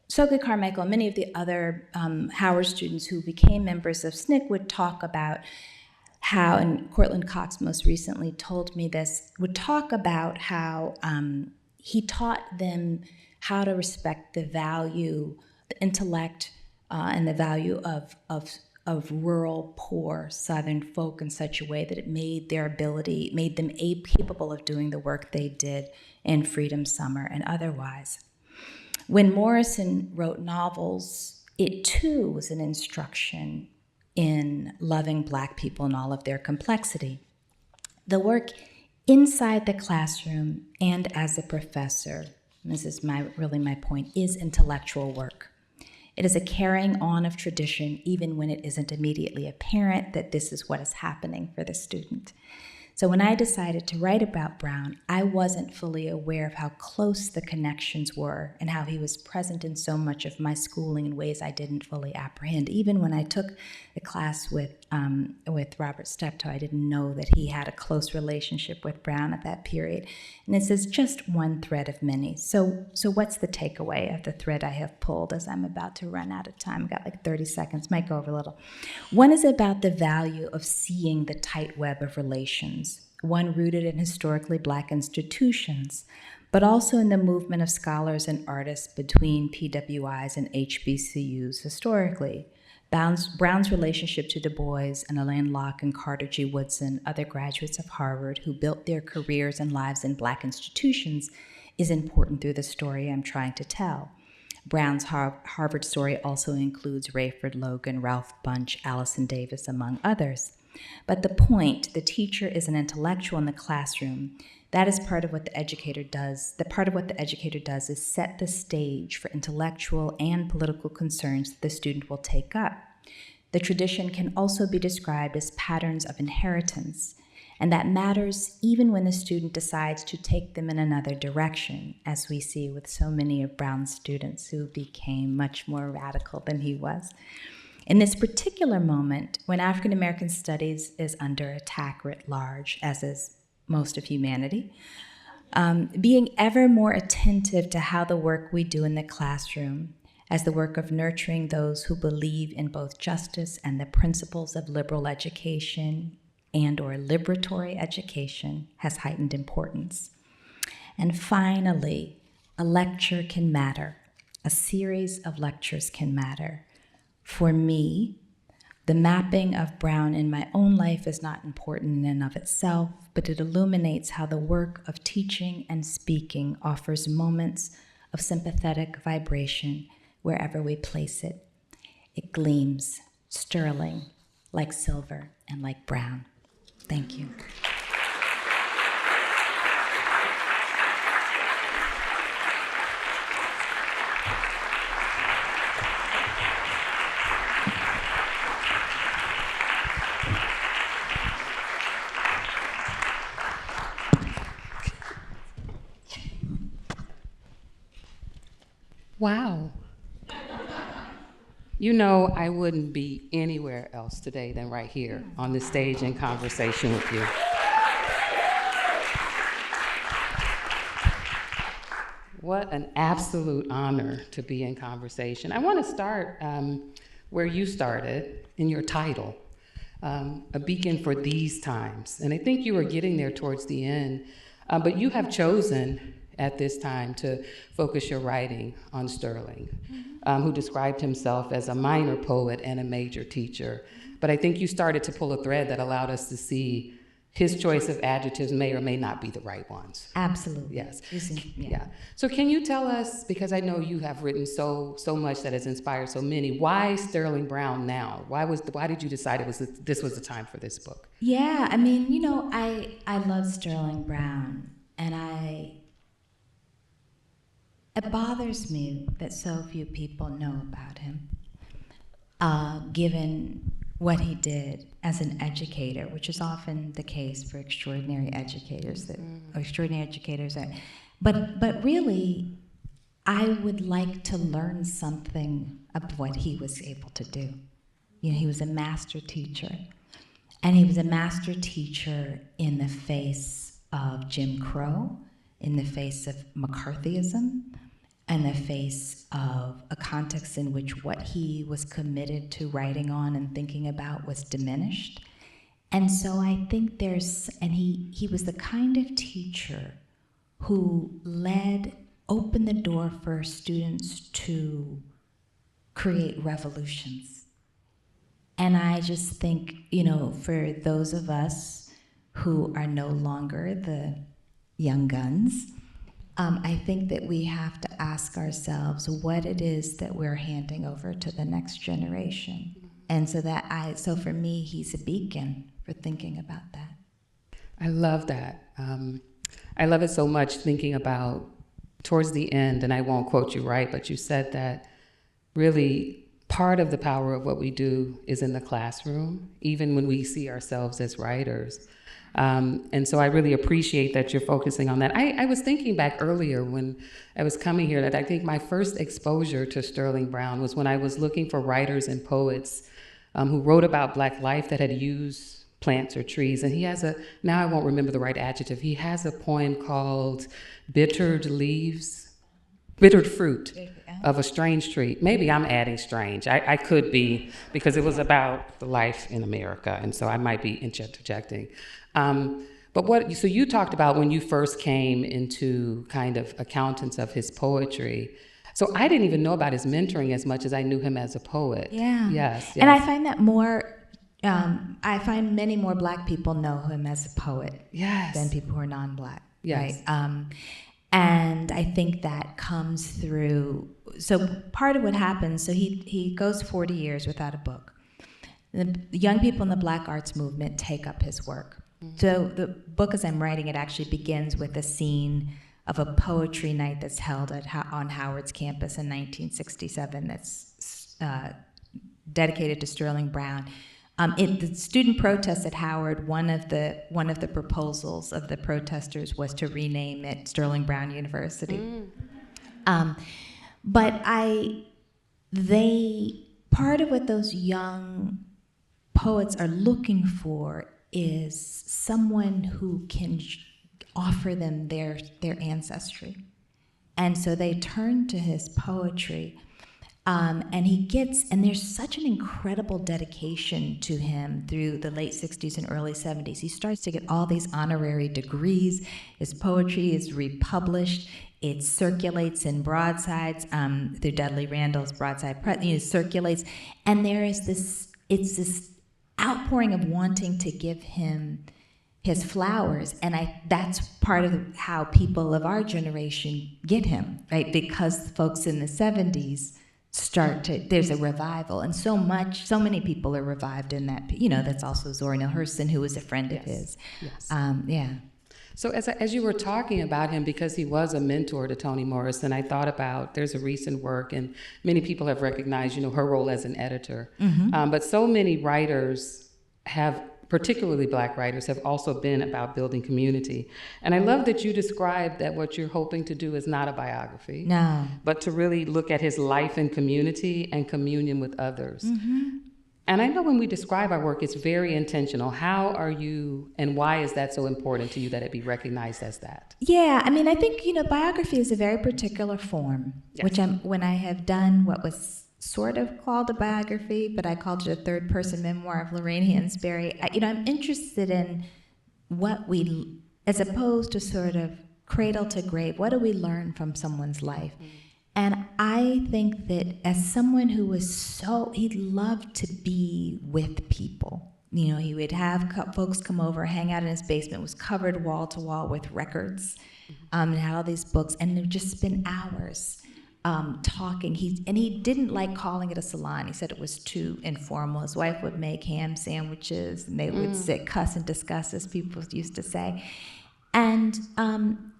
Stokely Carmichael and many of the other Howard students who became members of SNCC would talk about how, and Cortland Cox most recently told me this, would talk about how he taught them how to respect the value, the intellect, and the value of rural, poor Southern folk in such a way that it made them capable of doing the work they did in Freedom Summer and otherwise. When Morrison wrote novels, it too was an instruction in loving Black people in all of their complexity. The work inside the classroom and as a professor, and this is really my point, is intellectual work. It is a carrying on of tradition, even when it isn't immediately apparent that this is what is happening for the student. So when I decided to write about Brown, I wasn't fully aware of how close the connections were and how he was present in so much of my schooling in ways I didn't fully apprehend. Even when I took the class with Robert Steptoe, I didn't know that he had a close relationship with Brown at that period. And this is just one thread of many. So what's the takeaway of the thread I have pulled as I'm about to run out of time? I've got like 30 seconds, might go over a little. One is about the value of seeing the tight web of relations, one rooted in historically Black institutions, but also in the movement of scholars and artists between PWIs and HBCUs historically. Brown's relationship to Du Bois and Alain Locke and Carter G. Woodson, other graduates of Harvard who built their careers and lives in Black institutions, is important through the story I'm trying to tell. Brown's Harvard story also includes Rayford Logan, Ralph Bunche, Allison Davis, among others. But the point, the teacher is an intellectual in the classroom. That is part of what the educator does. The part of what the educator does is set the stage for intellectual and political concerns that the student will take up. The tradition can also be described as patterns of inheritance, and that matters even when the student decides to take them in another direction, as we see with so many of Brown's students who became much more radical than he was. In this particular moment, when African American studies is under attack writ large, as is most of humanity, being ever more attentive to how the work we do in the classroom, as the work of nurturing those who believe in both justice and the principles of liberal education and/or liberatory education, has heightened importance. And finally, a lecture can matter. A series of lectures can matter. For me, The mapping of Brown in my own life is not important in and of itself, but it illuminates how the work of teaching and speaking offers moments of sympathetic vibration wherever we place it. It gleams, sterling, like silver and like brown. Thank you. Wow. You know, I wouldn't be anywhere else today than right here on this stage in conversation with you. What an absolute honor to be in conversation. I want to start where you started in your title, A Beacon for These Times. And I think you were getting there towards the end, but you have chosen at this time to focus your writing on Starling, who described himself as a minor poet and a major teacher. But I think you started to pull a thread that allowed us to see his choice of adjectives may or may not be the right ones. Absolutely. Yes. Yeah. So can you tell us, because I know you have written so much that has inspired so many, why Starling Brown now? Why did you decide this was the time for this book? Yeah, I mean, you know, I love Starling Brown, and it bothers me that so few people know about him, given what he did as an educator, which is often the case for extraordinary educators but really, I would like to learn something of what he was able to do. You know, he was a master teacher, and he was a master teacher in the face of Jim Crow, in the face of McCarthyism, in the face of a context in which what he was committed to writing on and thinking about was diminished. And so I think he was the kind of teacher who opened the door for students to create revolutions. And I just think, you know, for those of us who are no longer the young guns, I think that we have to ask ourselves what it is that we're handing over to the next generation. And so for me, he's a beacon for thinking about that. I love that. I love it so much, thinking about towards the end, and I won't quote you right, but you said that really part of the power of what we do is in the classroom, even when we see ourselves as writers. And so I really appreciate that you're focusing on that. I was thinking back earlier when I was coming here that I think my first exposure to Starling Brown was when I was looking for writers and poets who wrote about Black life that had used plants or trees. And he has now I won't remember the right adjective, he has a poem called Bittered Fruit of a Strange Tree. Maybe I'm adding strange. I could be, because it was about the life in America, and so I might be interjecting. So you talked about when you first came into kind of accountants of his poetry. So I didn't even know about his mentoring as much as I knew him as a poet. Yeah. Yes. And I find that I find many more Black people know him as a poet than people who are non-Black. Yes. Right? And I think that comes through. So part of what happens, so he goes 40 years without a book. The young people in the Black arts movement take up his work. Mm-hmm. So the book, as I'm writing it, actually begins with a scene of a poetry night that's held on Howard's campus in 1967 that's dedicated to Starling Brown. The student protests at Howard, one of the proposals of the protesters was to rename it Starling Brown University. But part of what those young poets are looking for is someone who can offer them their ancestry. And so they turn to his poetry. And there's such an incredible dedication to him through the late 60s and early 70s. He starts to get all these honorary degrees. His poetry is republished. It circulates in broadsides through Dudley Randall's broadside press. It circulates. And there is this it's this outpouring of wanting to give him his flowers, and that's part of how people of our generation get him, right? Because folks in the 70s there's a revival, and so many people are revived in that. That's also Zora Neale Hurston, who was a friend of his. Yes. Yeah. So as you were talking about him, because he was a mentor to Toni Morrison, I thought about, there's a recent work, and many people have recognized, her role as an editor. Mm-hmm. But so many writers particularly Black writers, have also been about building community. And I love that you described that what you're hoping to do is not a biography. No. But to really look at his life in community and communion with others. Mm-hmm. And I know when we describe our work, it's very intentional. How are you, and why is that so important to you that it be recognized as that? Yeah, I think, biography is a very particular form, Yes. which when I have done what was sort of called a biography, but I called it a third-person memoir of Lorraine Hansberry. I'm interested in what as opposed to sort of cradle to grave, what do we learn from someone's life? Mm-hmm. And I think that as someone who was he loved to be with people. He would have folks come over, hang out in his basement, was covered wall to wall with records, and had all these books, and they'd just spend hours talking. He didn't like calling it a salon. He said it was too informal. His wife would make ham sandwiches, and they would sit, cuss, and discuss, as people used to say. And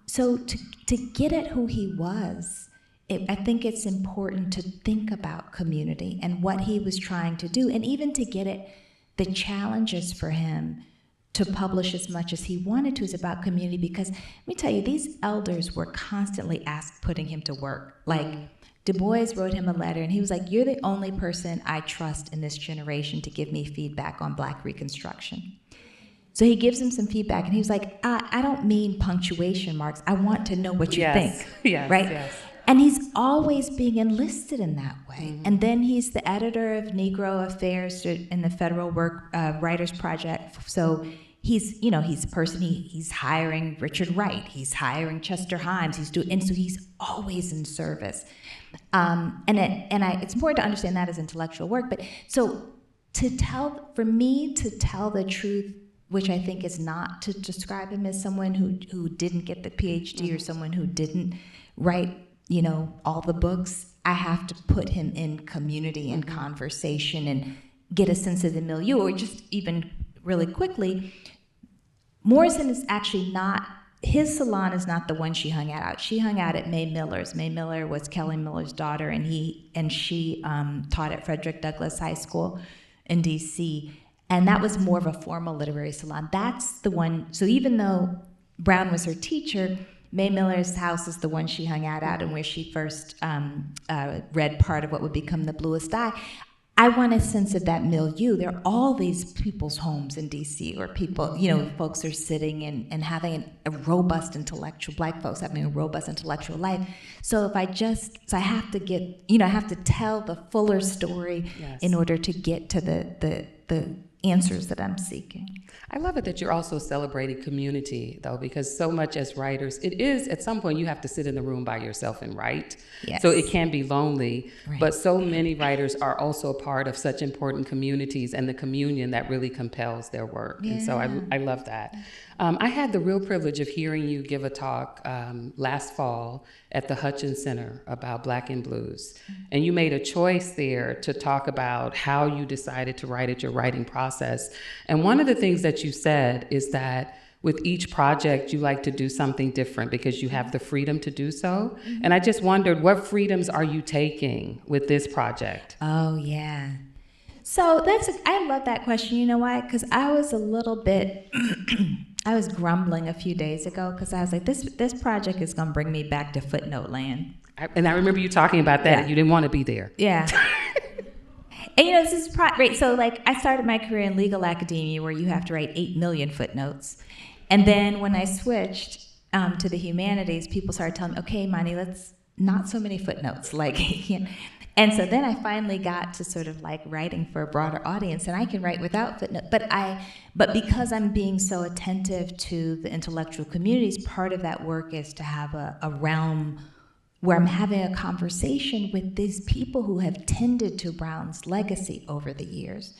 so to get at who he was, I think it's important to think about community and what he was trying to do, and even to get at the challenges for him to publish as much as he wanted to is about community. Because let me tell you, these elders were constantly putting him to work. Like, Du Bois wrote him a letter, and he was like, "You're the only person I trust in this generation to give me feedback on Black Reconstruction." So he gives him some feedback, and he was like, I don't mean punctuation marks. I want to know what you think. Yes, right? Yes. And he's always being enlisted in that way. Mm-hmm. And then he's the editor of Negro Affairs in the Federal Writers Project. So he's a person, he's hiring Richard Wright, he's hiring Chester Himes, and so he's always in service. It's important to understand that as intellectual work. But so for me to tell the truth, which I think is not to describe him as someone who didn't get the PhD or someone who didn't write all the books, I have to put him in community and conversation and get a sense of the milieu. Or just even really quickly, Morrison is actually his salon is not the one she hung out at. She hung out at May Miller's. May Miller was Kelly Miller's daughter, and she taught at Frederick Douglass High School in D.C., and that was more of a formal literary salon. That's the one, so even though Brown was her teacher, May Miller's house is the one she hung out at and where she first read part of what would become The Bluest Eye. I want a sense of that milieu. There are all these people's homes in D.C. where people, folks are sitting and having a robust intellectual, Black folks having a robust intellectual life. So I have to tell the fuller story in order to get to the answers that I'm seeking. I love it that you're also celebrating community, though, because so much as writers, it is, at some point, you have to sit in the room by yourself and write. Yes. So it can be lonely, right. But so many writers are also a part of such important communities and the communion that really compels their work. Yeah. And so I love that. I had the real privilege of hearing you give a talk last fall at the Hutchins Center about Black and Blues. And you made a choice there to talk about how you decided to write it, your writing process. And one of the things that you said is that with each project, you like to do something different because you have the freedom to do so. Mm-hmm. And I just wondered, what freedoms are you taking with this project? Oh, yeah. So I love that question. You know why? Because I was a little bit... I was grumbling a few days ago because I was like, this project is going to bring me back to footnote land. And I remember you talking about that, and you didn't want to be there. Yeah. And this is right. So I started my career in legal academia where you have to write 8 million footnotes. And then when I switched to the humanities, people started telling me, okay, Imani, let's not so many footnotes. And so then I finally got to sort of writing for a broader audience, and I can write without footnote. But because I'm being so attentive to the intellectual communities, part of that work is to have a realm where I'm having a conversation with these people who have tended to Brown's legacy over the years.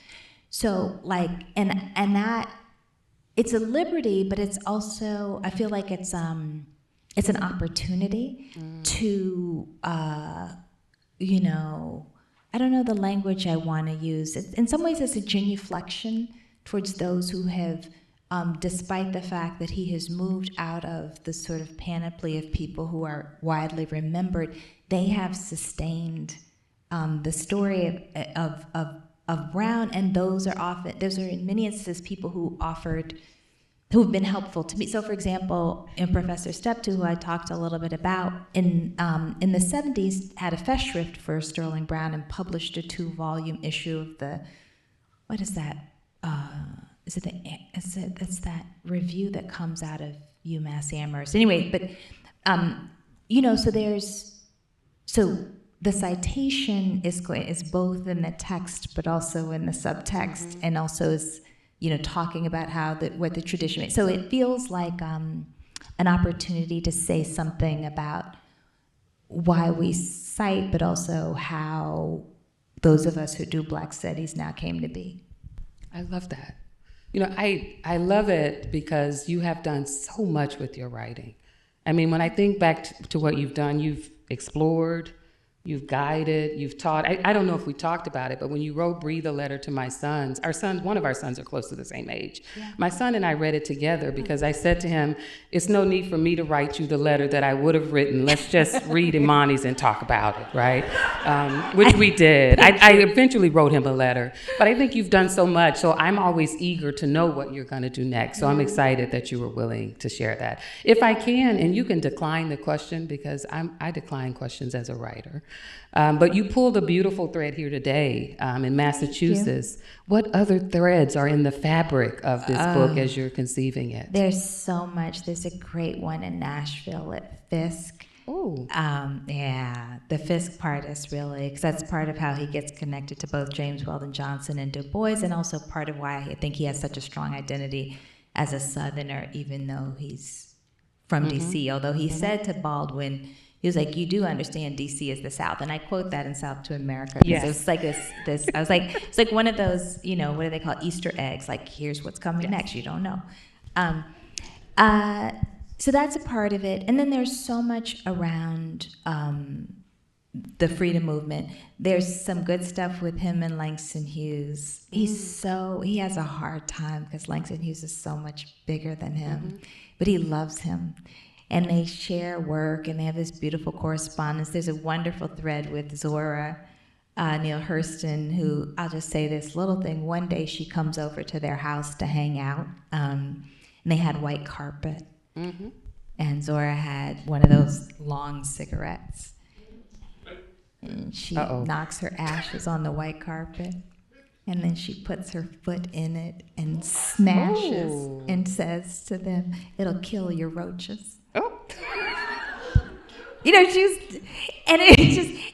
So like, and that, it's a liberty, but it's also, I feel like it's an opportunity to, you know, I don't know the language I want to use. In some ways, it's a genuflection towards those who have, despite the fact that he has moved out of the sort of panoply of people who are widely remembered, they have sustained the story of Brown, and those are in many instances people who've been helpful to me. So, for example, in Professor Steptoe, who I talked a little bit about, in the 70s, had a festschrift for Sterling Brown and published a 2-volume issue of the, what is that? It's that review that comes out of UMass Amherst. Anyway, but you know, so the citation is both in the text, but also in the subtext, and also is, you know, talking about what the tradition is. So it feels like an opportunity to say something about why we cite, but also how those of us who do Black studies now came to be. I love that. You know, I love it because you have done so much with your writing. I mean, when I think back to what you've done, you've explored, you've guided, you've taught. I don't know if we talked about it, but when you wrote Breathe a Letter to My Sons, one of our sons are close to the same age. Yeah. My son and I read it together because I said to him, it's no need for me to write you the letter that I would have written. Let's just read Imani's and talk about it, right? Which we did. I eventually wrote him a letter, but I think you've done so much, so I'm always eager to know what you're gonna do next. So I'm excited that you were willing to share that. If I can, and you can decline the question because I decline questions as a writer. But you pulled a beautiful thread here today in Massachusetts. What other threads are in the fabric of this book as you're conceiving it? There's so much. There's a great one in Nashville at Fisk. Oh. Yeah, the Fisk part is really, because that's part of how he gets connected to both James Weldon Johnson and Du Bois, and also part of why I think he has such a strong identity as a Southerner, even though he's from D.C., although he said to Baldwin, he was like, you do understand D.C. is the South. And I quote that in South to America. Yes. It's like this, I was like, it's like one of those, you know, what do they call Easter eggs? Like, here's what's coming next, you don't know. So that's a part of it. And then there's so much around the freedom movement. There's some good stuff with him and Langston Hughes. He has a hard time because Langston Hughes is so much bigger than him, but he loves him. And they share work, and they have this beautiful correspondence. There's a wonderful thread with Zora Neale Hurston, who, I'll just say this little thing. One day she comes over to their house to hang out, and they had white carpet. And Zora had one of those long cigarettes. And she knocks her ashes on the white carpet. And then she puts her foot in it and smashes and says to them, it'll kill your roaches. Oh. You know,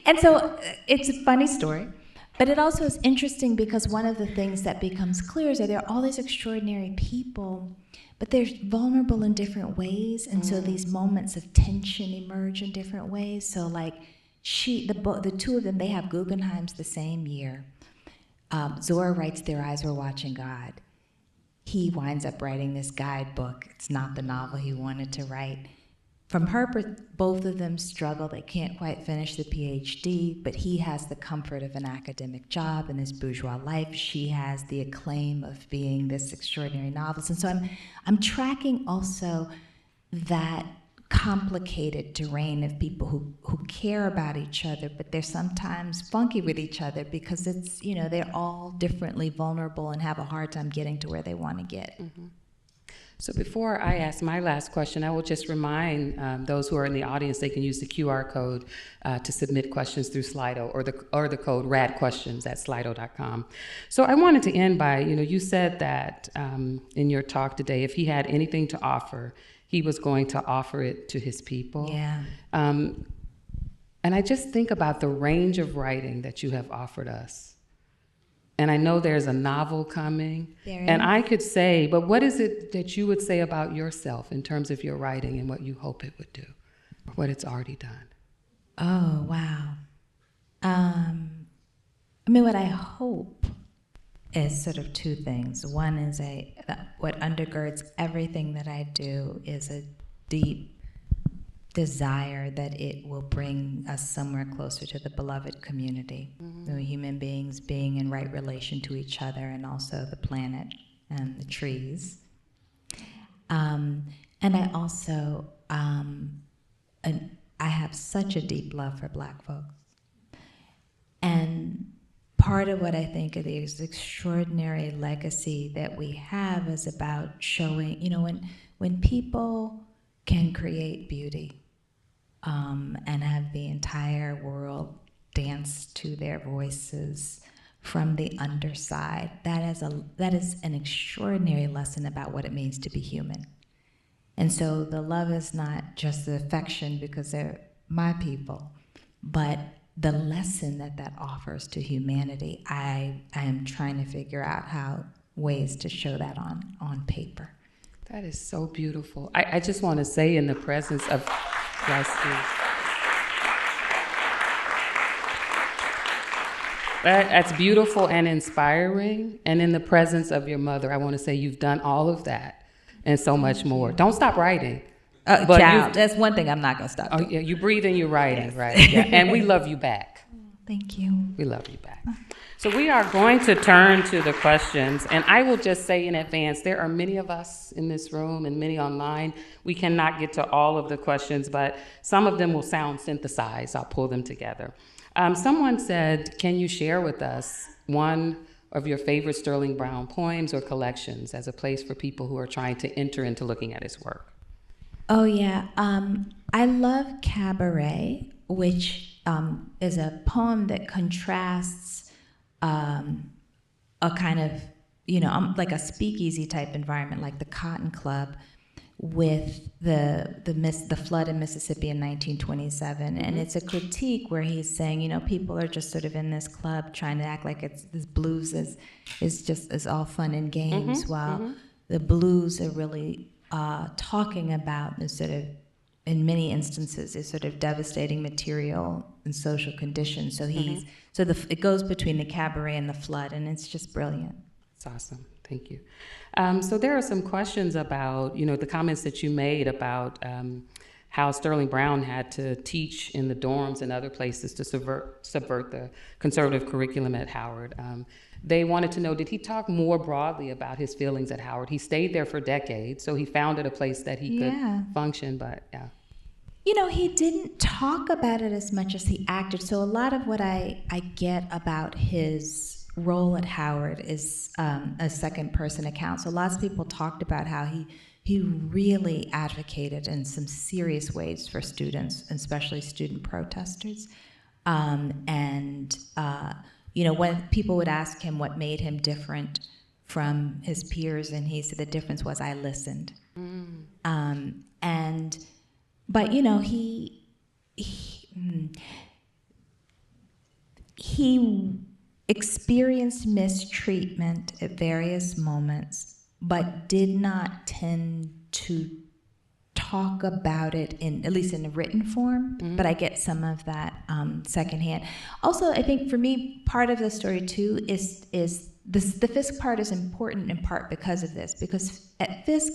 and so it's a funny story, but it also is interesting because one of the things that becomes clear is that there are all these extraordinary people, but they're vulnerable in different ways, and so these moments of tension emerge in different ways. So like the two of them, they have Guggenheims the same year. Zora writes Their Eyes Were Watching God. He winds up writing this guidebook. It's not the novel he wanted to write. From her, both of them struggle. They can't quite finish the PhD, but he has the comfort of an academic job in this bourgeois life. She has the acclaim of being this extraordinary novelist. And so I'm tracking also that complicated terrain of people who care about each other, but they're sometimes funky with each other because it's, you know, they're all differently vulnerable and have a hard time getting to where they want to get. So before I ask my last question, I will just remind those who are in the audience they can use the QR code to submit questions through Slido, or the code radquestions@slido.com. So I wanted to end by, you said that in your talk today, if he had anything to offer, he was going to offer it to his people. Yeah. And I just think about the range of writing that you have offered us. And I know there's a novel coming. And I could say, but what is it that you would say about yourself in terms of your writing and what you hope it would do, or what it's already done? Oh, wow. I mean, what I hope is sort of two things. One is what undergirds everything that I do is a deep desire that it will bring us somewhere closer to the beloved community. Human beings being in right relation to each other and also the planet and the trees. And I also, I have such a deep love for Black folks. And part of what I think of the extraordinary legacy that we have is about showing, when people can create beauty and have the entire world dance to their voices from the underside, that is an extraordinary lesson about what it means to be human. And so the love is not just the affection because they're my people, but the lesson that offers to humanity. I am trying to figure out ways to show that on paper. That is so beautiful. I just want to say, in the presence of that's beautiful and inspiring. And in the presence of your mother, I want to say you've done all of that and so much more. Don't stop writing. That's one thing I'm not going to stop doing. Yeah, you breathe and you're writing, yes. Right? Yeah. And we love you back. Thank you. We love you back. So we are going to turn to the questions, and I will just say in advance, there are many of us in this room and many online. We cannot get to all of the questions, but some of them will sound synthesized. I'll pull them together. Someone said, can you share with us one of your favorite Sterling Brown poems or collections as a place for people who are trying to enter into looking at his work? Oh, yeah. I love Cabaret, which is a poem that contrasts a kind of, like a speakeasy type environment, like the Cotton Club, with the flood in Mississippi in 1927. And it's a critique where he's saying, people are just sort of in this club trying to act like this blues is all fun and games, while the blues are really talking about this sort of, in many instances, is sort of devastating material and social conditions. So it goes between the cabaret and the flood, and it's just brilliant. It's awesome. Thank you. So there are some questions about, the comments that you made about how Sterling Brown had to teach in the dorms and other places to subvert the conservative curriculum at Howard. They wanted to know, did he talk more broadly about his feelings at Howard? He stayed there for decades, so he founded a place that he could function, but yeah. He didn't talk about it as much as he acted. So a lot of what I get about his role at Howard is a second person account. So lots of people talked about how he really advocated in some serious ways for students, especially student protesters. When people would ask him what made him different from his peers, and he said the difference was I listened. But he experienced mistreatment at various moments, but did not tend to talk about it at least in a written form, but I get some of that secondhand. Also, I think for me, part of the story too is the Fisk part is important in part because of this, because Fisk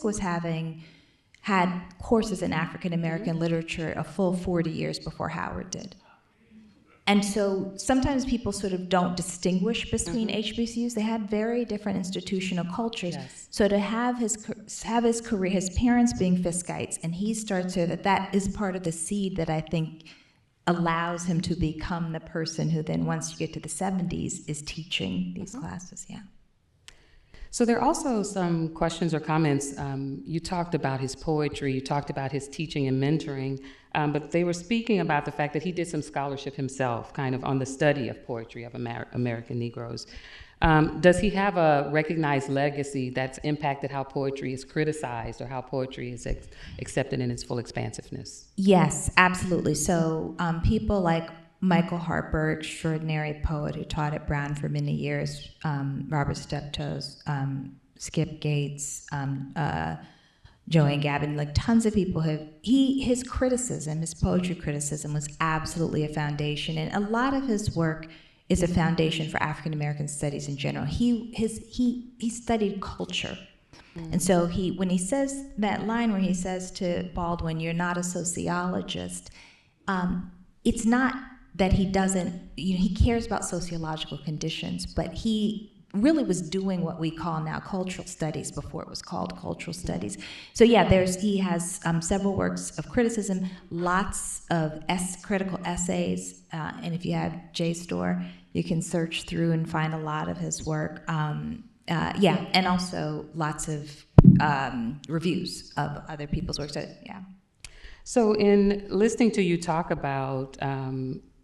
had courses in African American literature a full 40 years before Howard did. And so sometimes people sort of don't distinguish between HBCUs. They had very different institutional cultures. Yes. So to have his career, his parents being Fiskites, and he starts to, that is part of the seed that I think allows him to become the person who then, once you get to the 70s, is teaching these classes, So there are also some questions or comments. You talked about his poetry, you talked about his teaching and mentoring, but they were speaking about the fact that he did some scholarship himself, kind of on the study of poetry of American Negroes. Does he have a recognized legacy that's impacted how poetry is criticized or how poetry is accepted in its full expansiveness? Yes, absolutely. So people like Michael Harper, extraordinary poet who taught at Brown for many years, Robert Steptoe, Skip Gates, Joanne Gabbin, like tons of people have, his criticism, his poetry criticism was absolutely a foundation, and a lot of his work is a foundation for African American studies in general. He studied culture. And so when he says that line where he says to Baldwin, "You're not a sociologist," it's not that he doesn't, he cares about sociological conditions, but he really was doing what we call now cultural studies before it was called cultural studies. So yeah, he has several works of criticism, lots of critical essays, and if you have JSTOR, you can search through and find a lot of his work. And also lots of reviews of other people's work. So yeah. So in listening to you talk about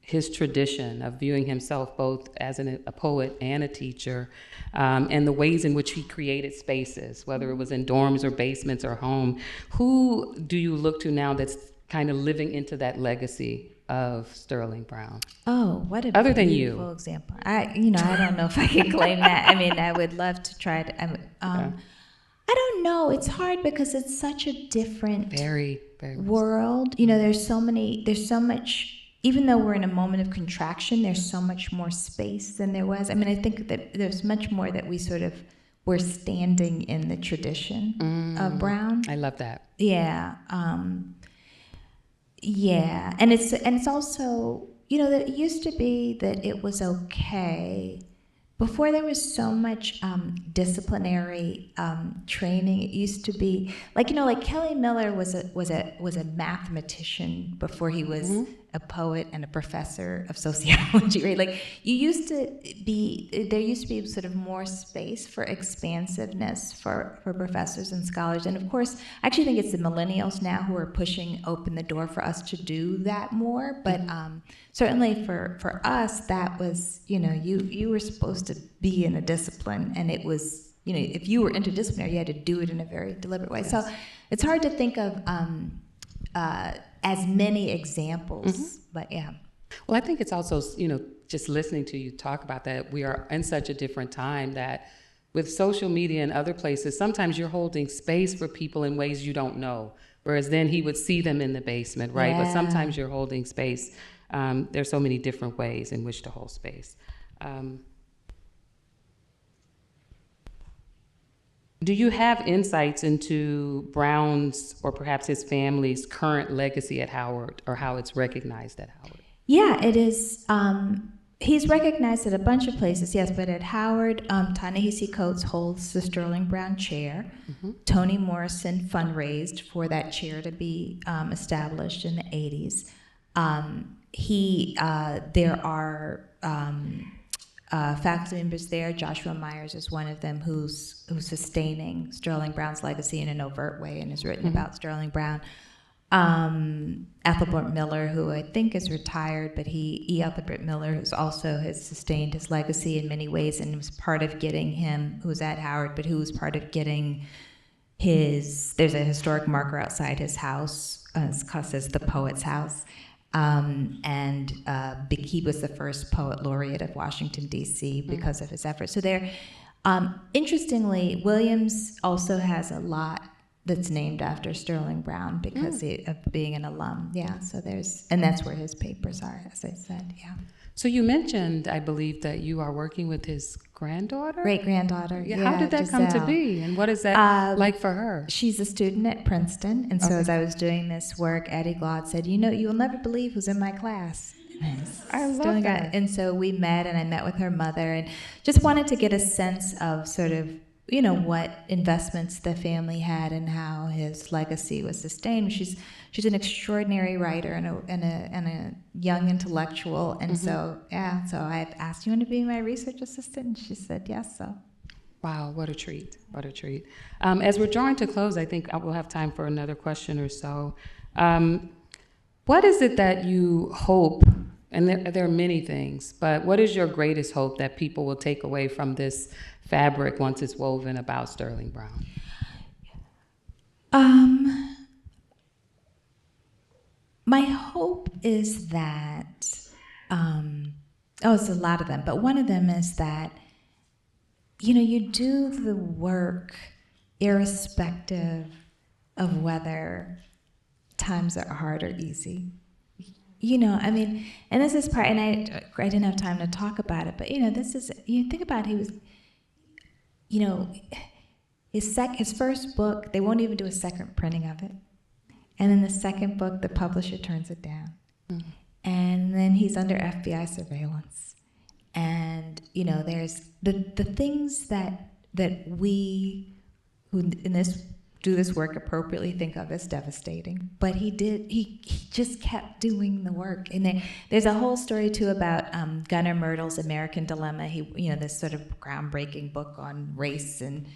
his tradition of viewing himself both as a poet and a teacher, and the ways in which he created spaces, whether it was in dorms or basements or home, who do you look to now that's kind of living into that legacy of Sterling Brown? Oh, what a other than beautiful you example. I don't know if I can claim that. I mean, I would love to try to. I don't know. It's hard because it's such a different very, very world. There's so much. Even though we're in a moment of contraction, there's so much more space than there was. I mean, I think that there's much more that we're standing in the tradition of Brown. I love that. Yeah. Yeah, and it's also, that it used to be that it was okay. Before there was so much disciplinary training, it used to be like Kelly Miller was a mathematician before he was a poet and a professor of sociology, right? Like there used to be sort of more space for expansiveness for professors and scholars. And of course, I actually think it's the millennials now who are pushing open the door for us to do that more. But certainly for us, that was, you were supposed to be in a discipline, and it was, if you were interdisciplinary, you had to do it in a very deliberate way. Yes. So it's hard to think of as many examples, but yeah. Well, I think it's also, just listening to you talk about that, we are in such a different time that with social media and other places, sometimes you're holding space for people in ways you don't know, whereas then he would see them in the basement, right? Yeah. But sometimes you're holding space. There's so many different ways in which to hold space. Do you have insights into Brown's or perhaps his family's current legacy at Howard, or how it's recognized at Howard? Yeah, it is. He's recognized at a bunch of places, yes, but at Howard, Ta-Nehisi Coates holds the Sterling Brown Chair. Toni Morrison fundraised for that chair to be established in the 80s. There are faculty members there. Joshua Myers is one of them who's sustaining Sterling Brown's legacy in an overt way and has written about Sterling Brown. Ethelbert Miller, who I think is retired, but Ethelbert Miller has sustained his legacy in many ways, and was part of getting him, who was at Howard, but who was part of getting there's a historic marker outside his house, it's called the Poet's House. And he was the first poet laureate of Washington, D.C. because of his efforts. So interestingly, Williams also has a lot that's named after Sterling Brown because of being an alum. Yeah, so and that's where his papers are, as I said, yeah. So you mentioned, I believe, that you are working with his granddaughter? Great-granddaughter, yeah. How did that Giselle. come to be, and what is that like for her? She's a student at Princeton, and so as I was doing this work, Eddie Glaude said, you'll never believe who's in my class. I love that. And so we met, and I met with her mother, and just wanted to get a sense of sort of, what investments the family had and how his legacy was sustained. She's an extraordinary writer and a young intellectual, and so I asked, "You want to be my research assistant?" And she said yes. So, wow, what a treat! What a treat! As we're drawing to close, I think we'll have time for another question or so. What is it that you hope? And there are many things, but what is your greatest hope that people will take away from this fabric once it's woven about Sterling Brown? My hope is that, it's a lot of them, but one of them is that, you do the work irrespective of whether times are hard or easy. You know, I mean, and this is part, and I didn't have time to talk about it, but you know, this is, you think about it, he was, you know, his first book, they won't even do a second printing of it. And then the second book, the publisher turns it down. Mm-hmm. And then he's under FBI surveillance. And, you know, there's the things that we who in this do this work appropriately think of as devastating. But he just kept doing the work. And there's a whole story too about Gunnar Myrdal's American Dilemma. This sort of groundbreaking book on race and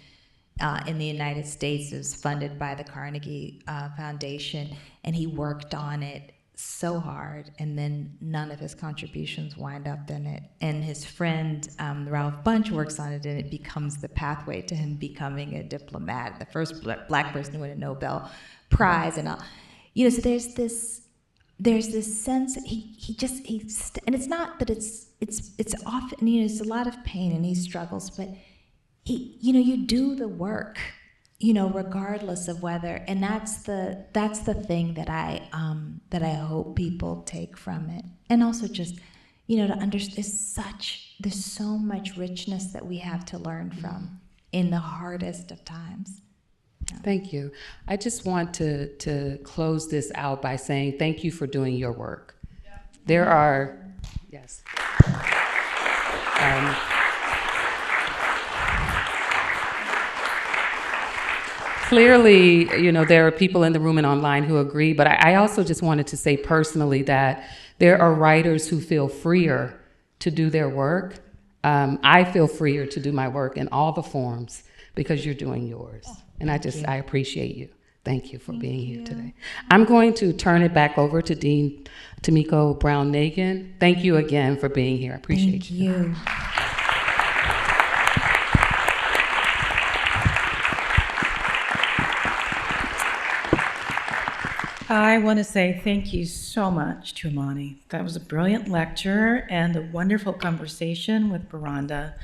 in the United States. It was funded by the Carnegie Foundation, and he worked on it so hard, and then none of his contributions wind up in it. And his friend Ralph Bunche works on it, and it becomes the pathway to him becoming a diplomat, the first black person to win a Nobel Prize, and all. You know, so there's this sense that and it's not that it's often, you know, it's a lot of pain and he struggles, but you do the work, you know, regardless of whether, and that's the thing that I hope people take from it. And also just, you know, to understand, there's so much richness that we have to learn from in the hardest of times. Yeah. Thank you. I just want to close this out by saying thank you for doing your work. Yeah. There are, yes. Clearly, you know, there are people in the room and online who agree, but I also just wanted to say personally that there are writers who feel freer to do their work. I feel freer to do my work in all the forms because you're doing yours. And I appreciate you. Thank you for being here today. I'm going to turn it back over to Dean Tomiko Brown-Nagin. Thank you again for being here. I appreciate you. Thank you. I want to say thank you so much to Imani. That was a brilliant lecture and a wonderful conversation with Beronda.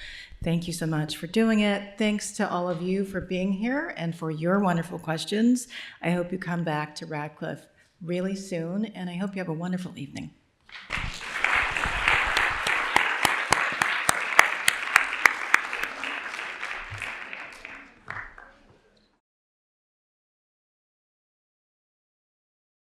Thank you so much for doing it. Thanks to all of you for being here and for your wonderful questions. I hope you come back to Radcliffe really soon, and I hope you have a wonderful evening.